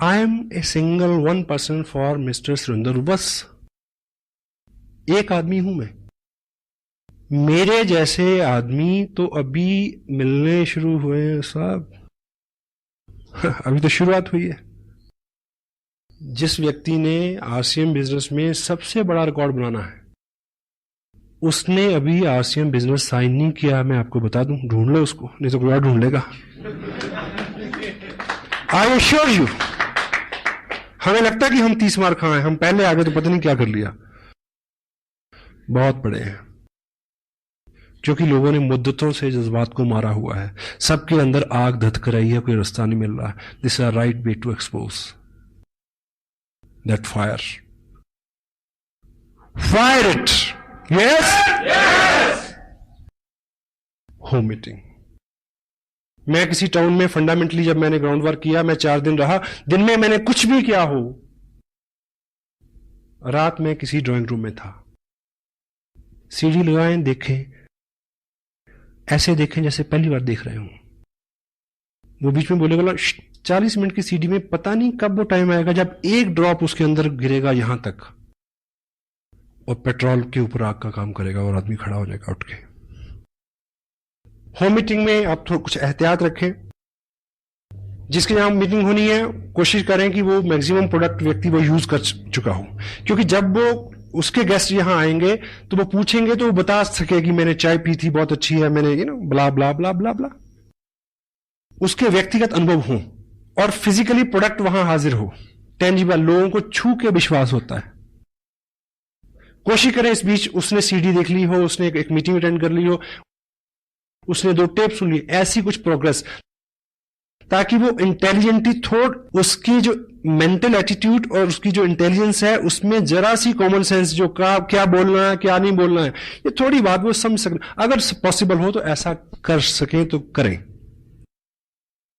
I am a single 1 person for mister Surendra. बस एक आदमी हूं मैं। मेरे जैसे आदमी तो अभी मिलने शुरू हुए हैं साहब। अभी तो शुरुआत हुई है। जिस व्यक्ति ने आरसीएम बिजनेस में सबसे बड़ा रिकॉर्ड बनाना है, उसने अभी आरसीएम बिजनेस साइन नहीं किया। मैं आपको बता दूं, ढूंढ लो उसको, नहीं तो कोई और ढूंढ लेगा। I assure you. हमें लगता है कि हम 30 मार खाए, हम पहले आगे तो पता नहीं क्या कर लिया। बहुत बड़े हैं, क्योंकि लोगों ने मुद्दतों से जज्बात को मारा हुआ है। सबके अंदर आग धधक रही है, कोई रास्ता नहीं मिल रहा है। This is a right way to expose that fire. Fire it. Yes. Home meeting. मैं किसी टाउन में फंडामेंटली जब मैंने ग्राउंड वर्क किया, मैं 4 दिन रहा। दिन में मैंने कुछ भी किया हो, रात में किसी ड्राइंग रूम में था। सीढ़ी लगाएं, देखें, ऐसे देखें जैसे पहली बार देख रहे हो। वो बीच में बोलेगा 40 मिनट की सीढ़ी में पता नहीं कब वो टाइम आएगा जब एक ड्रॉप उसके अंदर गिरेगा यहां तक, और पेट्रोल के ऊपर आग का काम करेगा और आदमी खड़ा हो जाएगा उठ के। होम मीटिंग में आप थोड़ा कुछ एहतियात रखें। जिसके यहां मीटिंग होनी है, कोशिश करें कि वो मैक्सिमम प्रोडक्ट व्यक्ति वो यूज कर चुका हो, क्योंकि जब वो उसके गेस्ट यहां आएंगे तो वो पूछेंगे तो वो बता सके कि मैंने चाय पी थी, बहुत अच्छी है, मैंने ब्ला ब्ला ब्ला ब्ला ब्ला। उसके व्यक्तिगत अनुभव हो और फिजिकली प्रोडक्ट वहां हाजिर हो, टेंजिबल, लोगों को छू के विश्वास होता है। कोशिश करें इस बीच उसने सीडी देख ली हो, उसने एक मीटिंग अटेंड कर ली हो, उसने 2 टेप सुन ली, ऐसी कुछ प्रोग्रेस, ताकि वो इंटेलिजेंटली थोड़, उसकी जो मेंटल एटीट्यूड और उसकी जो इंटेलिजेंस है उसमें जरा सी कॉमन सेंस, जो क्या बोलना है क्या नहीं बोलना है, ये थोड़ी बात वो समझ सकते। अगर पॉसिबल हो तो ऐसा कर सकें तो करें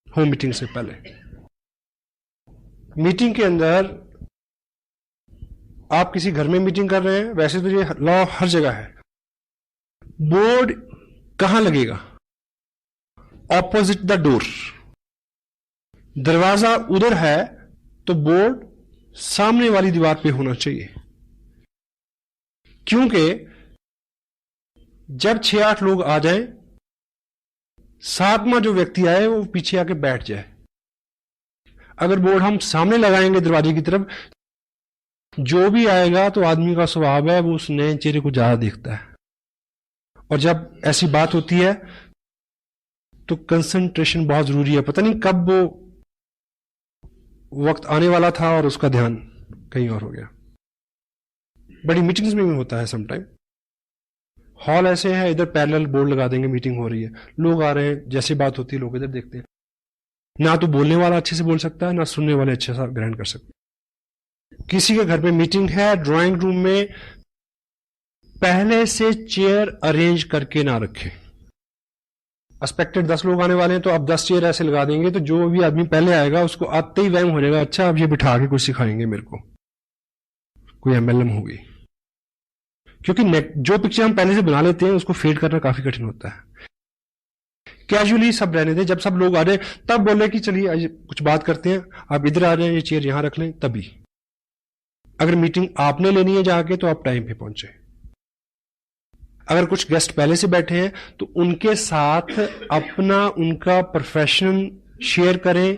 होम मीटिंग से पहले। मीटिंग के अंदर आप किसी घर में मीटिंग कर रहे हैं, वैसे तो ये लॉ हर जगह है। बोर्ड कहां लगेगा? Opposite the door. दरवाजा उधर है तो बोर्ड सामने वाली दीवार पे होना चाहिए, क्योंकि जब 6-8 लोग आ जाएं, 7वां जो व्यक्ति आए वो पीछे आके बैठ जाए। अगर बोर्ड हम सामने लगाएंगे दरवाजे की तरफ, जो भी आएगा तो आदमी का स्वभाव है वो उस नए चेहरे को ज्यादा देखता है, और जब ऐसी बात होती है तो कंसंट्रेशन बहुत जरूरी है। पता नहीं कब वो वक्त आने वाला था और उसका ध्यान कहीं और हो गया। बड़ी मीटिंग्स में भी होता है समटाइम। हॉल ऐसे है, इधर पैरेलल बोर्ड लगा देंगे, मीटिंग हो रही है, लोग आ रहे हैं, जैसे बात होती है लोग इधर देखते हैं। ना तो बोलने वाला अच्छे से बोल सकता है, ना सुनने वाले अच्छे से ग्रहण कर सकते हैं। किसी के घर में मीटिंग है, ड्राइंग रूम में पहले से चेयर अरेंज करके ना रखें। एक्सपेक्टेड 10 लोग आने वाले हैं तो आप 10 चेयर ऐसे लगा देंगे, तो जो भी आदमी पहले आएगा उसको आते ही वहम हो जाएगा, अच्छा अब ये बिठा के कुछ सिखाएंगे मेरे को, कोई एमएलएम होगी। क्योंकि जो पिक्चर हम पहले से बना लेते हैं उसको फेड करना काफी कठिन होता है। कैजुअली सब रहने दें, जब सब लोग आ रहे तब बोले कि चलिए आज कुछ बात करते हैं, आप इधर आ रहे हैं, ये चेयर यहां रख लें, तभी। अगर मीटिंग आपने लेनी है जाके तो आप टाइम पे पहुंचे। अगर कुछ गेस्ट पहले से बैठे हैं तो उनके साथ अपना उनका प्रोफेशन शेयर करें,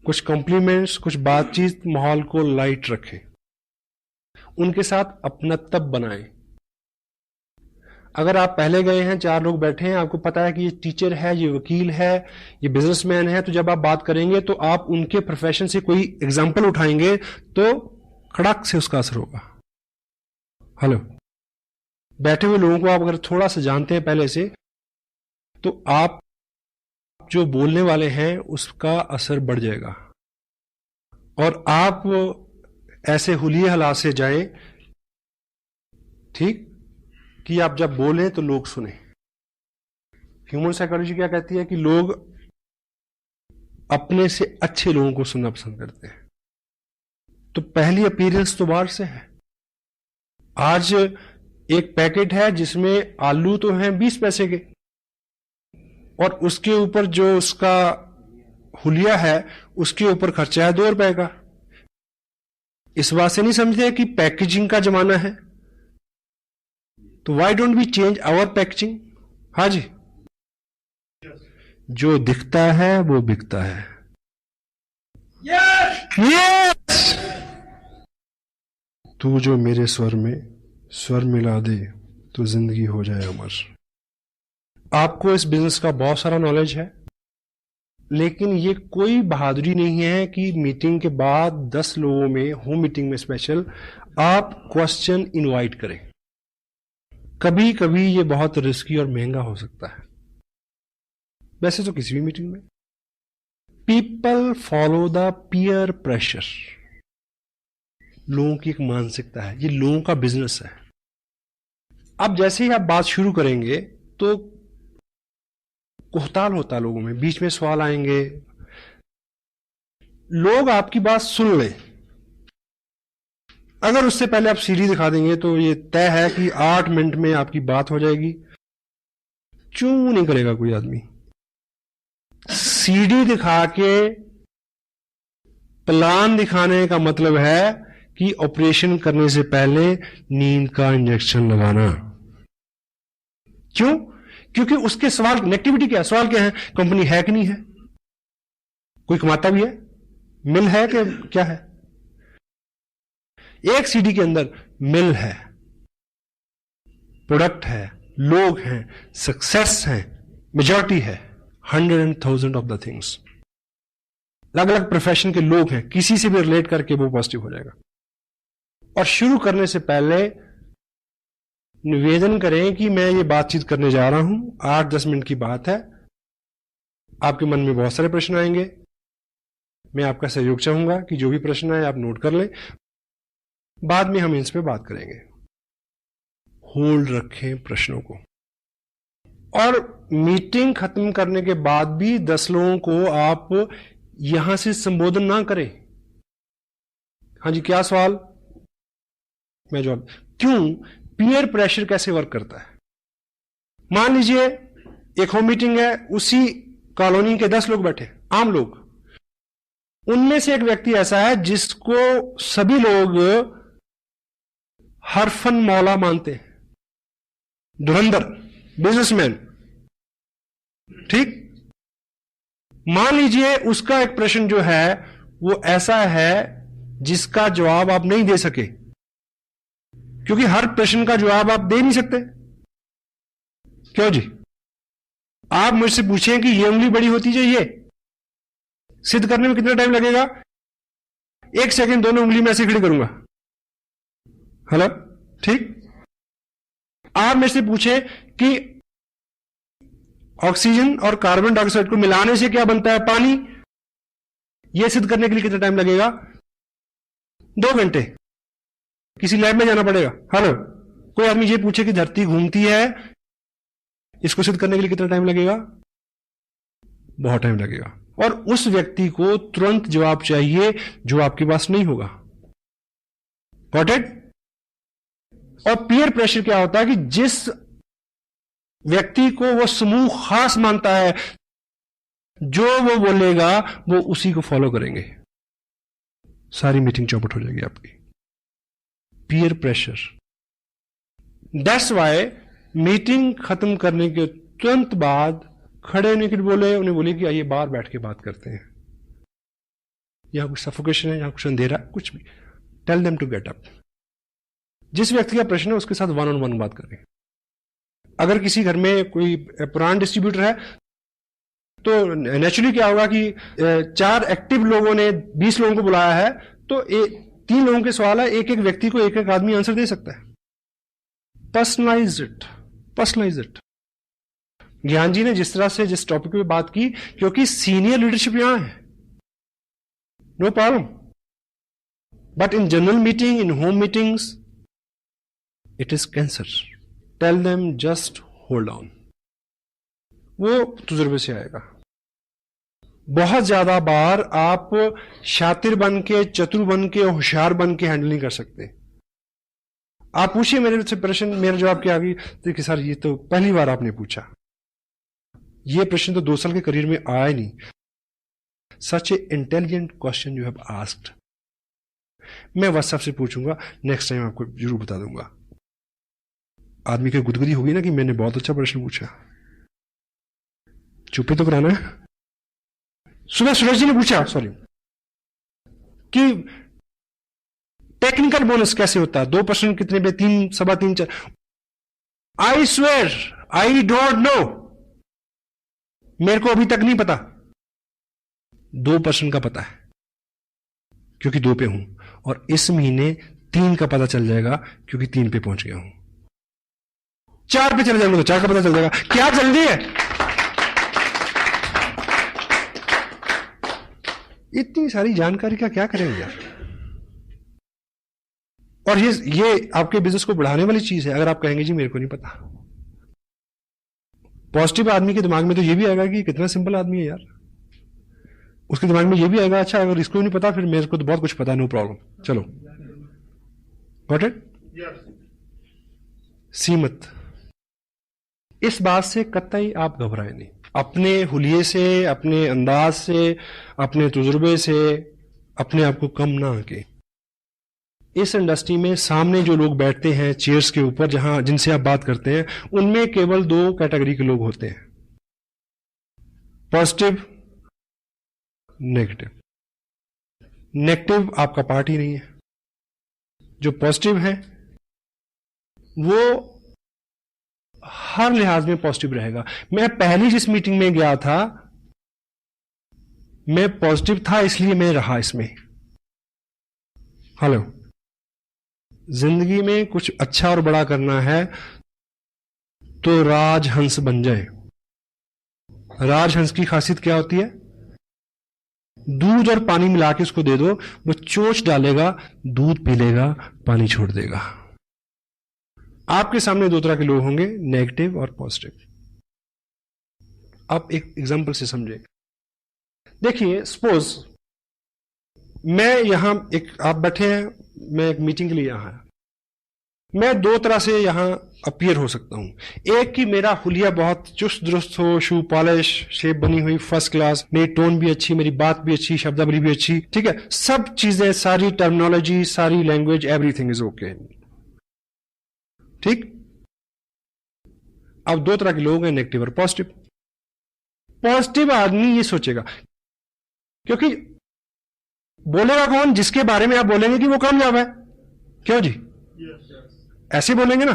कुछ कॉम्प्लीमेंट्स, कुछ बातचीत, माहौल को लाइट रखें, उनके साथ अपनत्व बनाएं। अगर आप पहले गए हैं, 4 लोग बैठे हैं, आपको पता है कि ये टीचर है, ये वकील है, ये बिजनेसमैन है, तो जब आप बात करेंगे तो आप उनके प्रोफेशन से कोई एग्जाम्पल उठाएंगे तो खड़क से उसका असर होगा। हेलो, बैठे हुए लोगों को आप अगर थोड़ा सा जानते हैं पहले से, तो आप जो बोलने वाले हैं उसका असर बढ़ जाएगा और आप ऐसे हुलिये हालात से जाएं, ठीक, कि आप जब बोलें तो लोग सुने। ह्यूमन साइकोलॉजी क्या कहती है कि लोग अपने से अच्छे लोगों को सुनना पसंद करते हैं। तो पहली अपीयरेंस तो बाहर से है। आज एक पैकेट है जिसमें आलू तो हैं 20 पैसे के और उसके ऊपर जो उसका हुलिया है उसके ऊपर खर्चा है 2 रुपए का। इस बात से नहीं समझते कि पैकेजिंग का जमाना है, तो why don't we change our packaging. हाँ जी, जो दिखता है वो बिकता है। यस, तू जो मेरे स्वर में स्वर मिला दे तो जिंदगी हो जाए अमर। आपको इस बिजनेस का बहुत सारा नॉलेज है, लेकिन ये कोई बहादुरी नहीं है कि मीटिंग के बाद 10 लोगों में, होम मीटिंग में स्पेशल, आप क्वेश्चन इनवाइट करें। कभी कभी ये बहुत रिस्की और महंगा हो सकता है, वैसे तो किसी भी मीटिंग में। People follow the peer pressure. लोगों की एक मानसिकता है, ये लोगों का बिजनेस है। अब जैसे ही आप बात शुरू करेंगे तो कोहताल होता है लोगों में, बीच में सवाल आएंगे, लोग आपकी बात सुन लें। अगर उससे पहले आप सीढ़ी दिखा देंगे तो ये तय है कि 8 मिनट में आपकी बात हो जाएगी। चूं नहीं करेगा कोई आदमी। सीढ़ी दिखा के प्लान दिखाने का मतलब है कि ऑपरेशन करने से पहले नींद का इंजेक्शन लगाना। क्यों? क्योंकि उसके सवाल नेगेटिविटी क्या है, सवाल क्या है, कंपनी है कि नहीं है, कोई कमाता भी है, मिल है कि क्या है। एक सीडी के अंदर मिल है, प्रोडक्ट है, लोग हैं, सक्सेस है, मेजॉरिटी है, 100,000 ऑफ द थिंग्स। अलग अलग प्रोफेशन के लोग हैं, किसी से भी रिलेट करके वो पॉजिटिव हो जाएगा। और शुरू करने से पहले निवेदन करें कि मैं ये बातचीत करने जा रहा हूं, 8-10 मिनट की बात है, आपके मन में बहुत सारे प्रश्न आएंगे, मैं आपका सहयोग चाहूंगा कि जो भी प्रश्न आए आप नोट कर लें, बाद में हम इस पे बात करेंगे। होल्ड रखें प्रश्नों को, और मीटिंग खत्म करने के बाद भी 10 लोगों को आप यहां से संबोधन ना करें। हाँ जी, क्या सवाल, मैं जवाब। क्यों? पीयर प्रेशर कैसे वर्क करता है। मान लीजिए एक होम मीटिंग है, उसी कॉलोनी के 10 लोग बैठे, आम लोग, उनमें से एक व्यक्ति ऐसा है जिसको सभी लोग हरफन मौला मानते हैं, धुरंधर बिजनेसमैन, ठीक। मान लीजिए उसका एक प्रश्न जो है वो ऐसा है जिसका जवाब आप नहीं दे सके, क्योंकि हर प्रश्न का जवाब आप दे नहीं सकते। क्यों जी? आप मुझसे पूछें कि ये उंगली बड़ी होती चाहिए, सिद्ध करने में कितना टाइम लगेगा? 1 सेकंड, दोनों उंगली में ऐसे खड़ी करूंगा। हेलो, ठीक। आप मेरे से पूछे कि ऑक्सीजन और कार्बन डाइऑक्साइड को मिलाने से क्या बनता है, पानी, यह सिद्ध करने के लिए कितना टाइम लगेगा? 2 घंटे। किसी लैब में जाना पड़ेगा। हेलो, कोई आदमी ये पूछे कि धरती घूमती है, इसको सिद्ध करने के लिए कितना टाइम लगेगा? बहुत टाइम लगेगा। और उस व्यक्ति को तुरंत जवाब चाहिए जो आपके पास नहीं होगा। Got it? और पीयर प्रेशर क्या होता है कि जिस व्यक्ति को वो समूह खास मानता है, जो वो बोलेगा वो उसी को फॉलो करेंगे, सारी मीटिंग चौपट हो जाएगी आपकी। Peer pressure. That's why meeting खत्म करने के तुरंत बाद खड़े होने के लिए बोले, उन्हें बोले कि आइए बाहर बैठ के बात करते हैं, यहां कुछ सफोकेशन है, यहां कुछ अंधेरा, कुछ भी। Tell them to get up. जिस व्यक्ति का प्रश्न है उसके साथ वन ऑन वन बात करें। अगर किसी घर में कोई पुराना डिस्ट्रीब्यूटर है तो नेचुरली क्या होगा कि 4 एक्टिव लोगों ने 20 लोगों को बुलाया है, तो 3 लोगों के सवाल है, एक एक व्यक्ति को एक एक आदमी आंसर दे सकता है। Personalize it, personalize it. Gyan ji ने जिस तरह से जिस टॉपिक पे बात की, क्योंकि सीनियर लीडरशिप यहां है, no problem, but in general meeting, in home meetings, it is cancer. Tell them just hold on. वो तजुर्बे से आएगा। बहुत ज्यादा बार आप शातिर बन के, चतुर बन के, होशियार बन के हैंडल नहीं कर सकते। आप पूछिए मेरे से प्रश्न, मेरा जवाब क्या आ गई, देखिए सर ये तो पहली बार आपने पूछा, ये प्रश्न तो 2 साल के करियर में आया ही नहीं। Such a intelligent question you have asked. मैं व्हाट्सएप से पूछूंगा, नेक्स्ट टाइम आपको जरूर बता दूंगा। आदमी की गुदगुदी होगी ना कि मैंने बहुत अच्छा प्रश्न पूछा। चुप्पी तो कराना है। सुबह सुरेश जी ने पूछा, सॉरी, कि टेक्निकल बोनस कैसे होता है, 2% कितने पे, 3, सवा 3, 4। I swear I don't know, मेरे को अभी तक नहीं पता। 2% का पता है क्योंकि 2 पे हूं, और इस महीने 3 का पता चल जाएगा क्योंकि 3 पे पहुंच गया हूं। 4 पे चले जाएंगे तो 4 का पता चल जाएगा। क्या जल्दी है? इतनी सारी जानकारी का क्या करेंगे यार? और ये आपके बिजनेस को बढ़ाने वाली चीज है। अगर आप कहेंगे जी मेरे को नहीं पता, पॉजिटिव आदमी के दिमाग में तो ये भी आएगा कि कितना सिंपल आदमी है यार। उसके दिमाग में ये भी आएगा, अच्छा अगर इसको नहीं पता फिर मेरे को तो बहुत कुछ पता है, नो प्रॉब्लम, चलो। Got it? सीमत। इस बात से कतई आप घबराए नहीं। अपने हुलिये से, अपने अंदाज से, अपने तजुर्बे से अपने आप को कम ना आके। इस इंडस्ट्री में सामने जो लोग बैठते हैं चेयर्स के ऊपर, जहां जिनसे आप बात करते हैं, उनमें केवल 2 कैटेगरी के लोग होते हैं, पॉजिटिव, नेगेटिव। नेगेटिव आपका पार्ट ही नहीं है। जो पॉजिटिव है वो हर लिहाज में पॉजिटिव रहेगा। मैं पहली जिस मीटिंग में गया था, मैं पॉजिटिव था इसलिए मैं रहा इसमें। हेलो, जिंदगी में कुछ अच्छा और बड़ा करना है तो राजहंस बन जाए। राजहंस की खासियत क्या होती है? दूध और पानी मिला के उसको दे दो, वो चोंच डालेगा, दूध पी लेगा, पानी छोड़ देगा। आपके सामने 2 तरह के लोग होंगे, नेगेटिव और पॉजिटिव। आप एक एग्जांपल से समझे। देखिए, सपोज मैं यहां आप बैठे हैं, मैं एक मीटिंग के लिए यहां आया। मैं 2 तरह से यहां अपीयर हो सकता हूं। एक कि मेरा हुलिया बहुत चुस्त दुरुस्त हो, शू पॉलिश, शेप बनी हुई फर्स्ट क्लास, मेरी टोन भी अच्छी, मेरी बात भी अच्छी, शब्दावली भी अच्छी, ठीक है, सब चीजें, सारी टर्मिनोलॉजी, सारी लैंग्वेज, एवरीथिंग इज ओके, ठीक। अब 2 तरह के लोग हैं, नेगेटिव और पॉजिटिव। पॉजिटिव आदमी ये सोचेगा, क्योंकि बोलेगा कौन? जिसके बारे में आप बोलेंगे कि वो कामयाब है। क्यों जी? ऐसे बोलेंगे ना,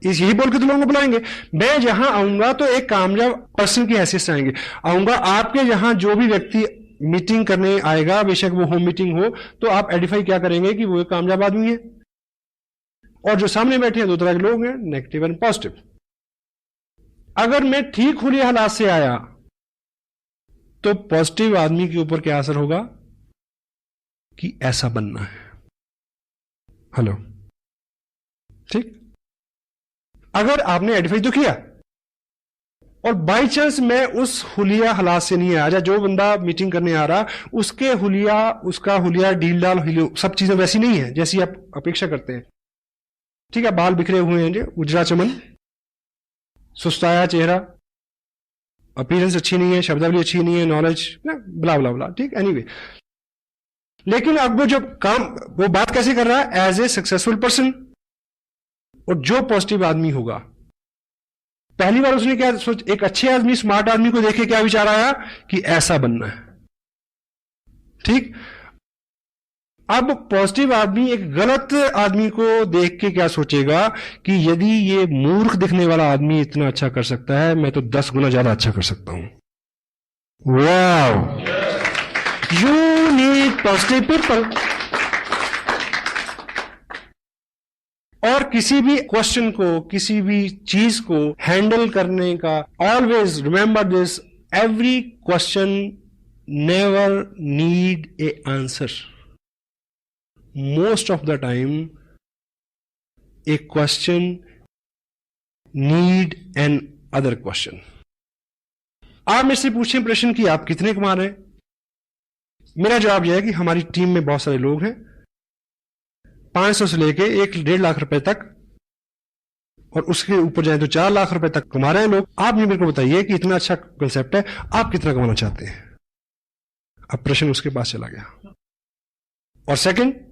यही बोल के तो लोगों को बुलाएंगे। मैं जहां आऊंगा तो एक कामयाब पर्सन की हैसियत से आएंगे। आऊंगा आपके यहां जो भी व्यक्ति मीटिंग करने आएगा, बेशक वो होम मीटिंग हो, तो आप आइडेंटिफाई क्या करेंगे कि वो एक कामयाब आदमी है। और जो सामने बैठे हैं 2 तरह के लोग हैं, नेगेटिव एंड पॉजिटिव। अगर मैं ठीक खुले हालात से आया तो पॉजिटिव आदमी के ऊपर क्या असर होगा कि ऐसा बनना है। हेलो, ठीक। अगर आपने आइडेंटिफाई तो किया और बाई चांस मैं उस हुलिया हालात से नहीं आया, जो बंदा मीटिंग करने आ रहा उसके हुलिया, उसका हुलिया डील डाल, सब चीजें वैसी नहीं है जैसी आप अपेक्षा करते हैं, ठीक है, बाल बिखरे हुए हैं, उजरा चमन, सुस्ताया चेहरा, अपीयरेंस अच्छी नहीं है, शब्दावली अच्छी नहीं है, नॉलेज ब्ला ब्ला ब्ला, ठीक, एनीवे। लेकिन अब वो जो काम, वो बात कैसे कर रहा है? As a successful person. और जो पॉजिटिव आदमी होगा, पहली बार उसने क्या सोच, एक अच्छे आदमी, स्मार्ट आदमी को देख के क्या विचार आया कि ऐसा बनना है, ठीक। अब पॉजिटिव आदमी एक गलत आदमी को देख के क्या सोचेगा कि यदि ये मूर्ख दिखने वाला आदमी इतना अच्छा कर सकता है, मैं तो 10 गुना ज्यादा अच्छा कर सकता हूं। Wow, you need positive people. और किसी भी क्वेश्चन को, किसी भी चीज को हैंडल करने का, always remember this, every question never need A answer. Most of the time, a question need an other question. आप मेरे से पूछें प्रश्न कि आप कितने कमा रहे हैं, मेरा जवाब यह है कि हमारी टीम में बहुत सारे लोग हैं, 500 से लेके 1-1.5 लाख रुपए तक, और उसके ऊपर जाए तो 4 लाख रुपए तक कमा रहे हैं लोग। आप मेरे को बताइए कि इतना अच्छा कंसेप्ट है, आप कितना कमाना चाहते हैं? अब प्रश्न उसके पास चला गया। और सेकंड,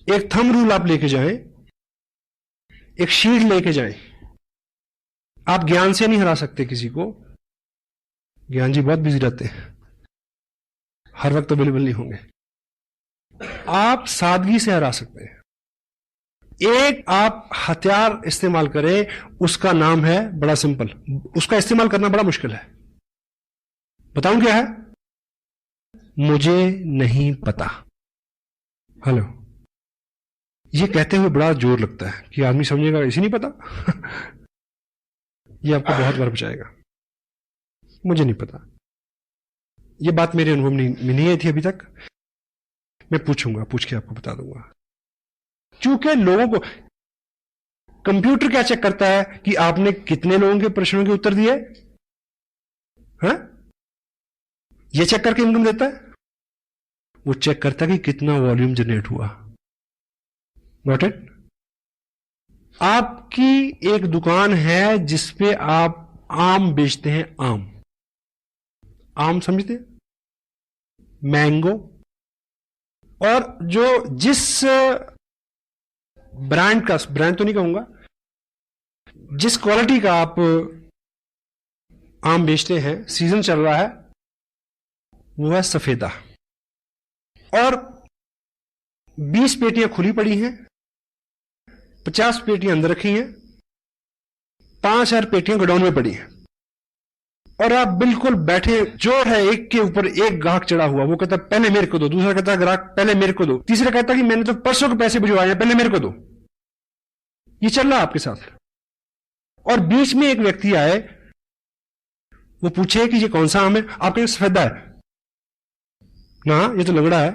एक थंब रूल आप लेके जाएं, एक शीट लेके जाएं। आप ज्ञान से नहीं हरा सकते किसी को, ज्ञान जी बहुत बिजी रहते हैं, हर वक्त अवेलेबल नहीं होंगे। आप सादगी से हरा सकते हैं। एक आप हथियार इस्तेमाल करें, उसका नाम है, बड़ा सिंपल, उसका इस्तेमाल करना बड़ा मुश्किल है। बताऊं क्या है? मुझे नहीं पता। हेलो, ये कहते हुए बड़ा जोर लगता है कि आदमी समझेगा इसे नहीं पता। ये आपको बहुत बार बचाएगा, मुझे नहीं पता। ये बात मेरे अनुभव में नहीं आई थी अभी तक, मैं पूछूंगा, पूछ के आपको बता दूंगा। क्योंकि लोगों को, कंप्यूटर क्या चेक करता है कि आपने कितने लोगों के प्रश्नों के उत्तर दिए, हाँ? ये चेक करके इनकम देता है। वो चेक करता है कि कितना वॉल्यूम जनरेट हुआ। Got it? आपकी एक दुकान है जिसपे आप आम बेचते हैं, आम समझते हैं, मैंगो। और जो जिस ब्रांड का, ब्रांड तो नहीं कहूंगा, जिस क्वालिटी का आप आम बेचते हैं, सीजन चल रहा है, वो है सफेदा। और 20 पेटियां खुली पड़ी हैं, 50 पेटियां अंदर रखी हैं, 5000 पेटियां गोडाउन में पड़ी हैं। और आप बिल्कुल बैठे, जो है एक के ऊपर एक ग्राहक चढ़ा हुआ, वो कहता पहले मेरे को दो, दूसरा कहता ग्राहक पहले मेरे को दो, तीसरा कहता कि मैंने तो परसों के पैसे भिजवाए हैं, पहले मेरे को दो। ये चल रहा है आपके साथ। और बीच में एक व्यक्ति आए, वो पूछे कि ये कौन सा आम है? आपके सफेदा है ना, ये तो लंगड़ा है।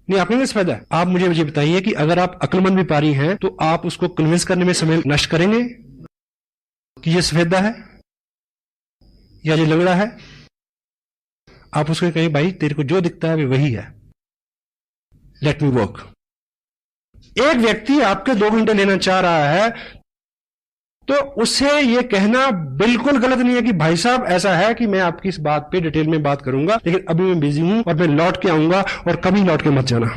नहीं, आपने नहीं सफेदा है। आप मुझे बताइए कि अगर आप अक्लमंद व्यापारी हैं तो आप उसको कन्विंस करने में समय नष्ट करेंगे कि ये सफेदा है या ये लंगड़ा है? आप उसको कहें भाई तेरे को जो दिखता है वही है, लेट मी वर्क। एक व्यक्ति आपके 2 घंटे लेना चाह रहा है तो उससे यह कहना बिल्कुल गलत नहीं है कि भाई साहब ऐसा है कि मैं आपकी इस बात पे डिटेल में बात करूंगा, लेकिन अभी मैं बिजी हूं और मैं लौट के आऊंगा, और कभी लौट के मत जाना।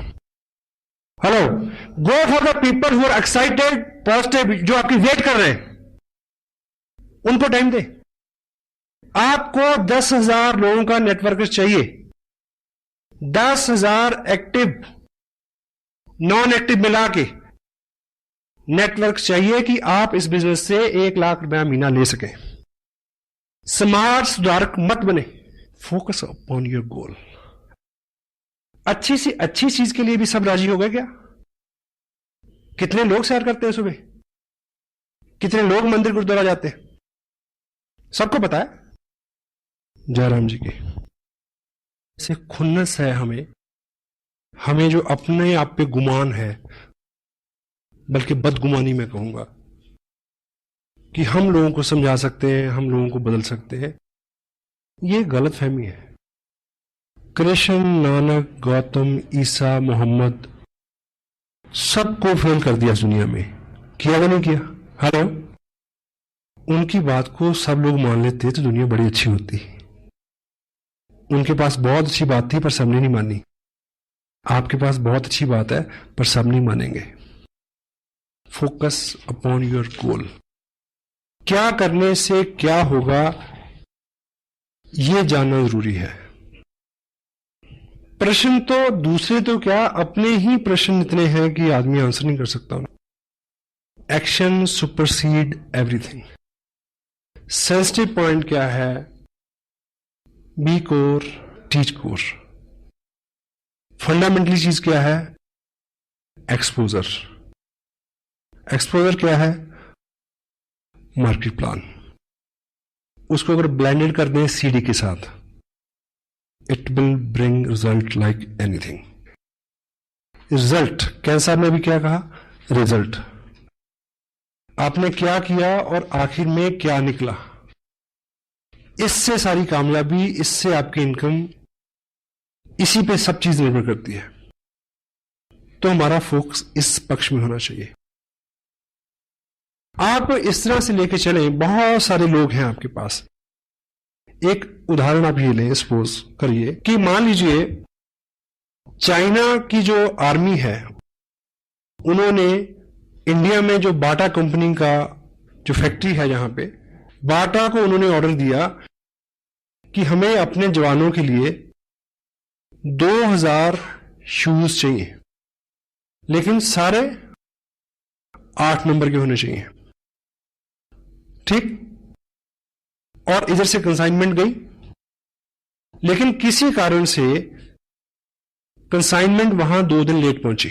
Hello, go for the people who are excited, positive, जो आपकी वेट कर रहे हैं, उनको टाइम दे। आपको 10,000 लोगों का नेटवर्क चाहिए, 10,000 एक्टिव नॉन एक्टिव मिला के नेटवर्क चाहिए कि आप इस बिजनेस से 1 लाख रुपया महीना ले सकें। स्मार्ट सुधारक मत बने, फोकस अपॉन योर गोल। अच्छी सी अच्छी चीज के लिए भी सब राजी हो गए क्या? कितने लोग सैर करते हैं सुबह, कितने लोग मंदिर गुरुद्वारा जाते हैं, सबको पता है। जयराम जी की से खुन्नस है हमें जो अपने आप पे गुमान है, बल्कि बदगुमानी मैं कहूंगा, कि हम लोगों को समझा सकते हैं, हम लोगों को बदल सकते हैं, ये गलत फहमी है। कृष्ण, नानक, गौतम, ईसा, मोहम्मद, सबको फेल कर दिया दुनिया में, किया या नहीं किया? हेलो, उनकी बात को सब लोग मान लेते तो दुनिया बड़ी अच्छी होती। उनके पास बहुत अच्छी बात थी पर सबने नहीं मानी। आपके पास बहुत अच्छी बात है पर सब नहीं मानेंगे। Focus upon your goal. क्या करने से क्या होगा यह जानना जरूरी है। प्रश्न तो दूसरे तो क्या, अपने ही प्रश्न इतने हैं कि आदमी आंसर नहीं कर सकता। Action supersede everything. Sensitive point क्या है? Be core, teach core. Fundamentally चीज क्या है? एक्सपोजर। एक्सपोजर क्या है? Market plan. उसको अगर ब्लेंडेड कर दें सीडी के साथ, it will bring result like anything. Result, cancer में भी क्या कहा? रिजल्ट। आपने क्या किया और आखिर में क्या निकला, इससे सारी कामयाबी, इससे आपकी इनकम, इसी पे सब चीज निर्भर करती है। तो हमारा फोकस इस पक्ष में होना चाहिए। आप इस तरह से लेके चलें, बहुत सारे लोग हैं आपके पास। एक उदाहरण आप ये लें, सपोज करिए कि मान लीजिए चाइना की जो आर्मी है उन्होंने इंडिया में जो बाटा कंपनी का जो फैक्ट्री है, जहां पे बाटा को उन्होंने ऑर्डर दिया कि हमें अपने जवानों के लिए 2000 शूज चाहिए, लेकिन सारे 8 नंबर के होने चाहिए। ठीक। और इधर से कंसाइनमेंट गई, लेकिन किसी कारण से कंसाइनमेंट वहां 2 दिन लेट पहुंची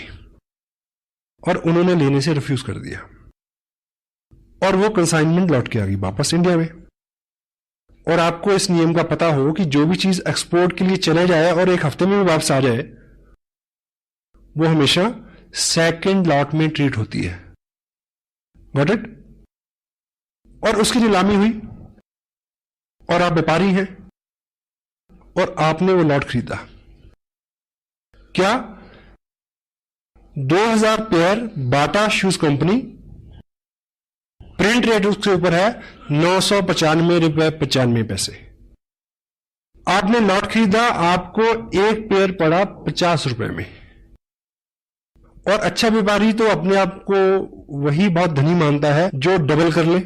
और उन्होंने लेने से रिफ्यूज कर दिया और वो कंसाइनमेंट लौट के आ गई वापस इंडिया में। और आपको इस नियम का पता हो कि जो भी चीज एक्सपोर्ट के लिए चले जाए और 1 हफ्ते में भी वापस आ जाए, वो हमेशा सेकंड लॉट में ट्रीट होती है। Got it? और उसकी नीलामी हुई और आप व्यापारी हैं और आपने वो लॉट खरीदा। क्या? 2000 पेयर बाटा शूज कंपनी, प्रिंट रेट उसके ऊपर है 995 रुपए 95 पैसे। आपने लॉट खरीदा, आपको एक पेयर पड़ा 50 रुपए में। और अच्छा व्यापारी तो अपने आप को वही बहुत धनी मानता है जो डबल कर ले।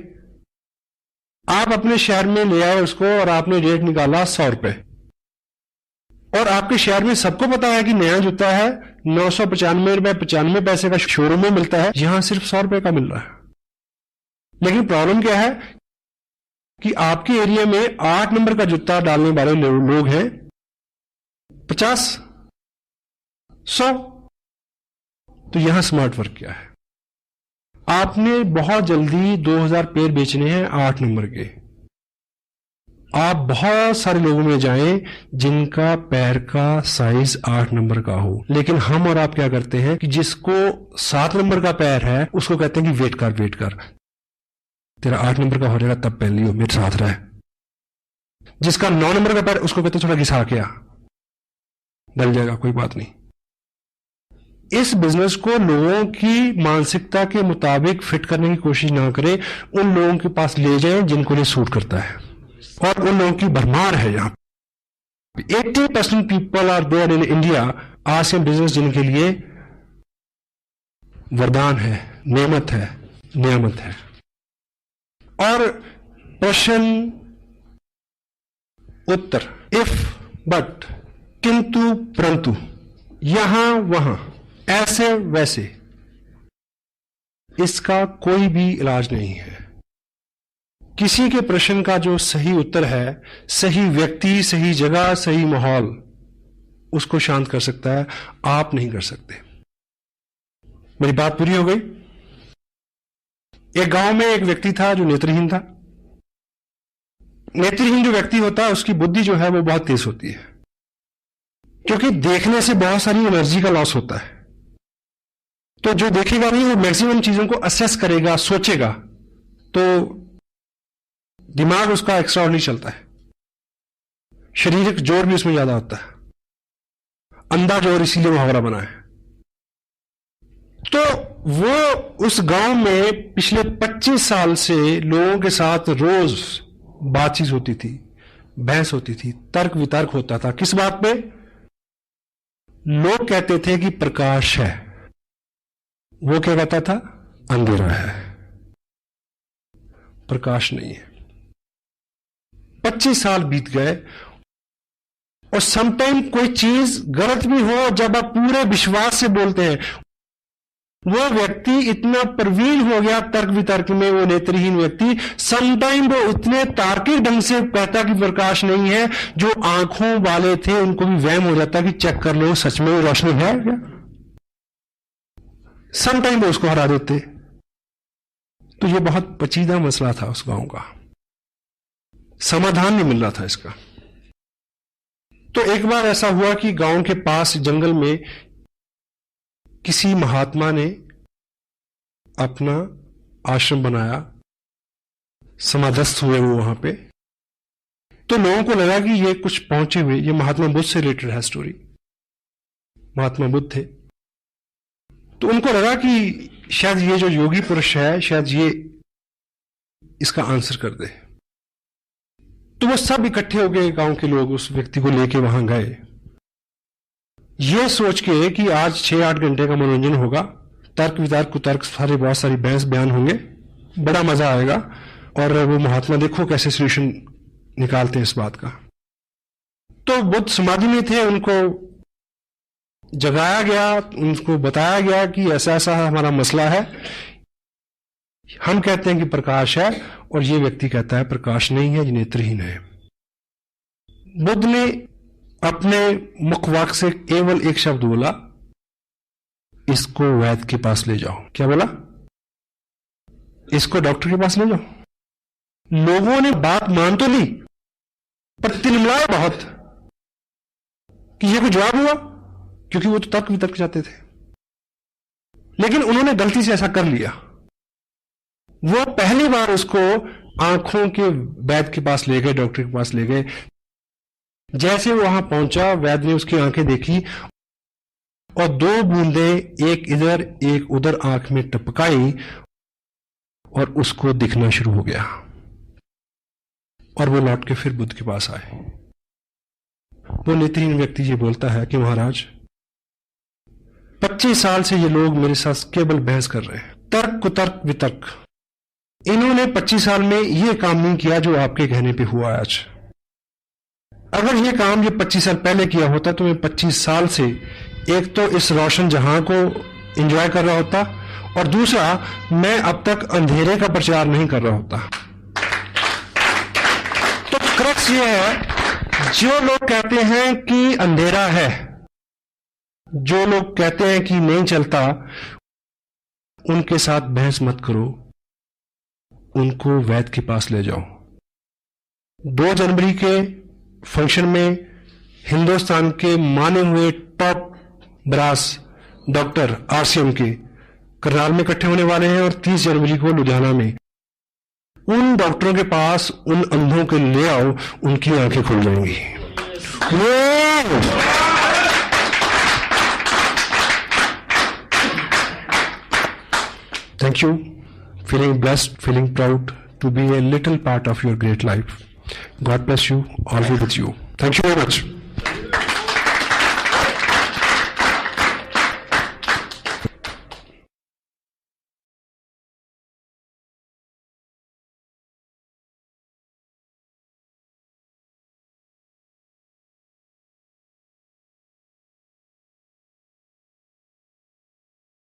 आप अपने शहर में ले आए उसको और आपने रेट निकाला 100 रुपए, और आपके शहर में सबको पता है कि नया जूता है 995 रुपए 95 पैसे का शोरूम में मिलता है, यहां सिर्फ 100 रुपए का मिल रहा है। लेकिन प्रॉब्लम क्या है कि आपके एरिया में 8 नंबर का जूता डालने वाले लोग हैं 50, 100। तो यहां स्मार्ट वर्क क्या है? आपने बहुत जल्दी 2000 पेयर बेचने हैं 8 नंबर के। आप बहुत सारे लोगों में जाएं जिनका पैर का साइज 8 नंबर का हो, लेकिन हम और आप क्या करते हैं कि जिसको 7 नंबर का पैर है उसको कहते हैं कि वेट कर, तेरा 8 नंबर का हो जाएगा तब पहन लियो, मेरे साथ रहे। जिसका 9 नंबर का पैर उसको कहते हैं थोड़ा घिसा के आ, डल जाएगा, कोई बात नहीं। इस बिजनेस को लोगों की मानसिकता के मुताबिक फिट करने की कोशिश ना करें, उन लोगों के पास ले जाएं जिनको ये सूट करता है, और उन लोगों की भरमार है। यहां 80% people are there in India आज के बिजनेस जिनके लिए वरदान है, नेमत है, नियामत है। और प्रश्न उत्तर, इफ, बट, किंतु, परंतु, यहां वहां, ऐसे वैसे, इसका कोई भी इलाज नहीं है। किसी के प्रश्न का जो सही उत्तर है, सही व्यक्ति, सही जगह, सही माहौल उसको शांत कर सकता है, आप नहीं कर सकते। मेरी बात पूरी हो गई? एक गांव में एक व्यक्ति था जो नेत्रहीन था। नेत्रहीन जो व्यक्ति होता है उसकी बुद्धि जो है वो बहुत तेज होती है, क्योंकि देखने से बहुत सारी एनर्जी का लॉस होता है। तो जो देखेगा नहीं वो मैक्सिमम चीजों को असेस करेगा, सोचेगा, तो दिमाग उसका एक्स्ट्रा नहीं चलता है। शारीरिक जोर भी उसमें ज्यादा होता है, अंधा जोर, इसीलिए मुहावरा बना है। तो वो उस गांव में पिछले 25 साल से लोगों के साथ रोज बातचीत होती थी, बहस होती थी, तर्क वितर्क होता था। किस बात पे? लोग कहते थे कि प्रकाश है, वो क्या कहता था? अंधेरा है, प्रकाश नहीं है। 25 साल बीत गए और समटाइम कोई चीज गलत भी हो, जब आप पूरे विश्वास से बोलते हैं, वो व्यक्ति इतना प्रवीण हो गया तर्क वितर्क में, वो नेत्रहीन व्यक्ति, समटाइम वो उतने तार्किक ढंग से कहता कि प्रकाश नहीं है, जो आंखों वाले थे उनको भी वहम हो जाता कि चेक कर लो सच में रोशनी है क्या। समटाइम वो उसको हरा देते। तो ये बहुत पेचीदा मसला था उस गांव का, समाधान नहीं मिल रहा था इसका। तो एक बार ऐसा हुआ कि गांव के पास जंगल में किसी महात्मा ने अपना आश्रम बनाया, समाधस्थ हुए वो वहां पे। तो लोगों को लगा कि ये कुछ पहुंचे हुए, ये महात्मा बुद्ध से रिलेटेड है स्टोरी, महात्मा बुद्ध थे। तो उनको लगा कि शायद ये जो योगी पुरुष है, शायद ये इसका आंसर कर दे। तो वो सब इकट्ठे हो गए, गांव के लोग उस व्यक्ति को लेके वहां गए, ये सोच के कि आज 6-8 घंटे का मनोरंजन होगा, तर्क वितर्क कुतर्क सारे, बहुत सारी बहस बयान होंगे, बड़ा मजा आएगा, और वो महात्मा देखो कैसे सोल्यूशन निकालते हैं इस बात का। तो बुद्ध समाधि में थे, उनको जगाया गया, उनको बताया गया कि ऐसा ऐसा हमारा मसला है, हम कहते हैं कि प्रकाश है और ये व्यक्ति कहता है प्रकाश नहीं है, ये नेत्रहीन है। बुद्ध ने अपने मुखवाक से केवल एक शब्द बोला, इसको वैद्य के पास ले जाओ। क्या बोला? इसको डॉक्टर के पास ले जाओ। लोगों ने बात मान तो ली, पर तिलमिलाया बहुत कि यह कोई जवाब हुआ, क्योंकि वो तो तर्क वितर्क चाहते थे। लेकिन उन्होंने गलती से ऐसा कर लिया। वो पहली बार उसको आंखों के वैद्य के पास ले गए, डॉक्टर के पास ले गए। जैसे वो वहां पहुंचा, वैद्य ने उसकी आंखें देखी और 2 बूंदें एक इधर एक उधर आंख में टपकाई और उसको दिखना शुरू हो गया। और वो लौट के फिर बुद्ध के पास आए। वो नेत्रहीन व्यक्ति ये बोलता है कि महाराज, 25 साल से ये लोग मेरे साथ केवल बहस कर रहे हैं, तर्क कुतर्क वितर्क। इन्होंने 25 साल में ये काम नहीं किया जो आपके कहने पे हुआ आज। अगर ये काम ये 25 साल पहले किया होता तो मैं 25 साल से एक तो इस रोशन जहां को एंजॉय कर रहा होता, और दूसरा मैं अब तक अंधेरे का प्रचार नहीं कर रहा होता। तो क्रक्स ये है, जो लोग कहते हैं कि अंधेरा है, जो लोग कहते हैं कि नहीं चलता, उनके साथ बहस मत करो, उनको वैद्य के पास ले जाओ। 2 जनवरी के फंक्शन में हिंदुस्तान के माने हुए टॉप ब्रास डॉक्टर आरसीएम के करनाल में इकट्ठे होने वाले हैं, और 30 जनवरी को लुधियाना में। उन डॉक्टरों के पास उन अंधों को ले आओ, उनकी आंखें खुल जाएंगी। Thank you. Feeling blessed, feeling proud to be a little part of your great life. God bless you, all be with you. Thank you very much.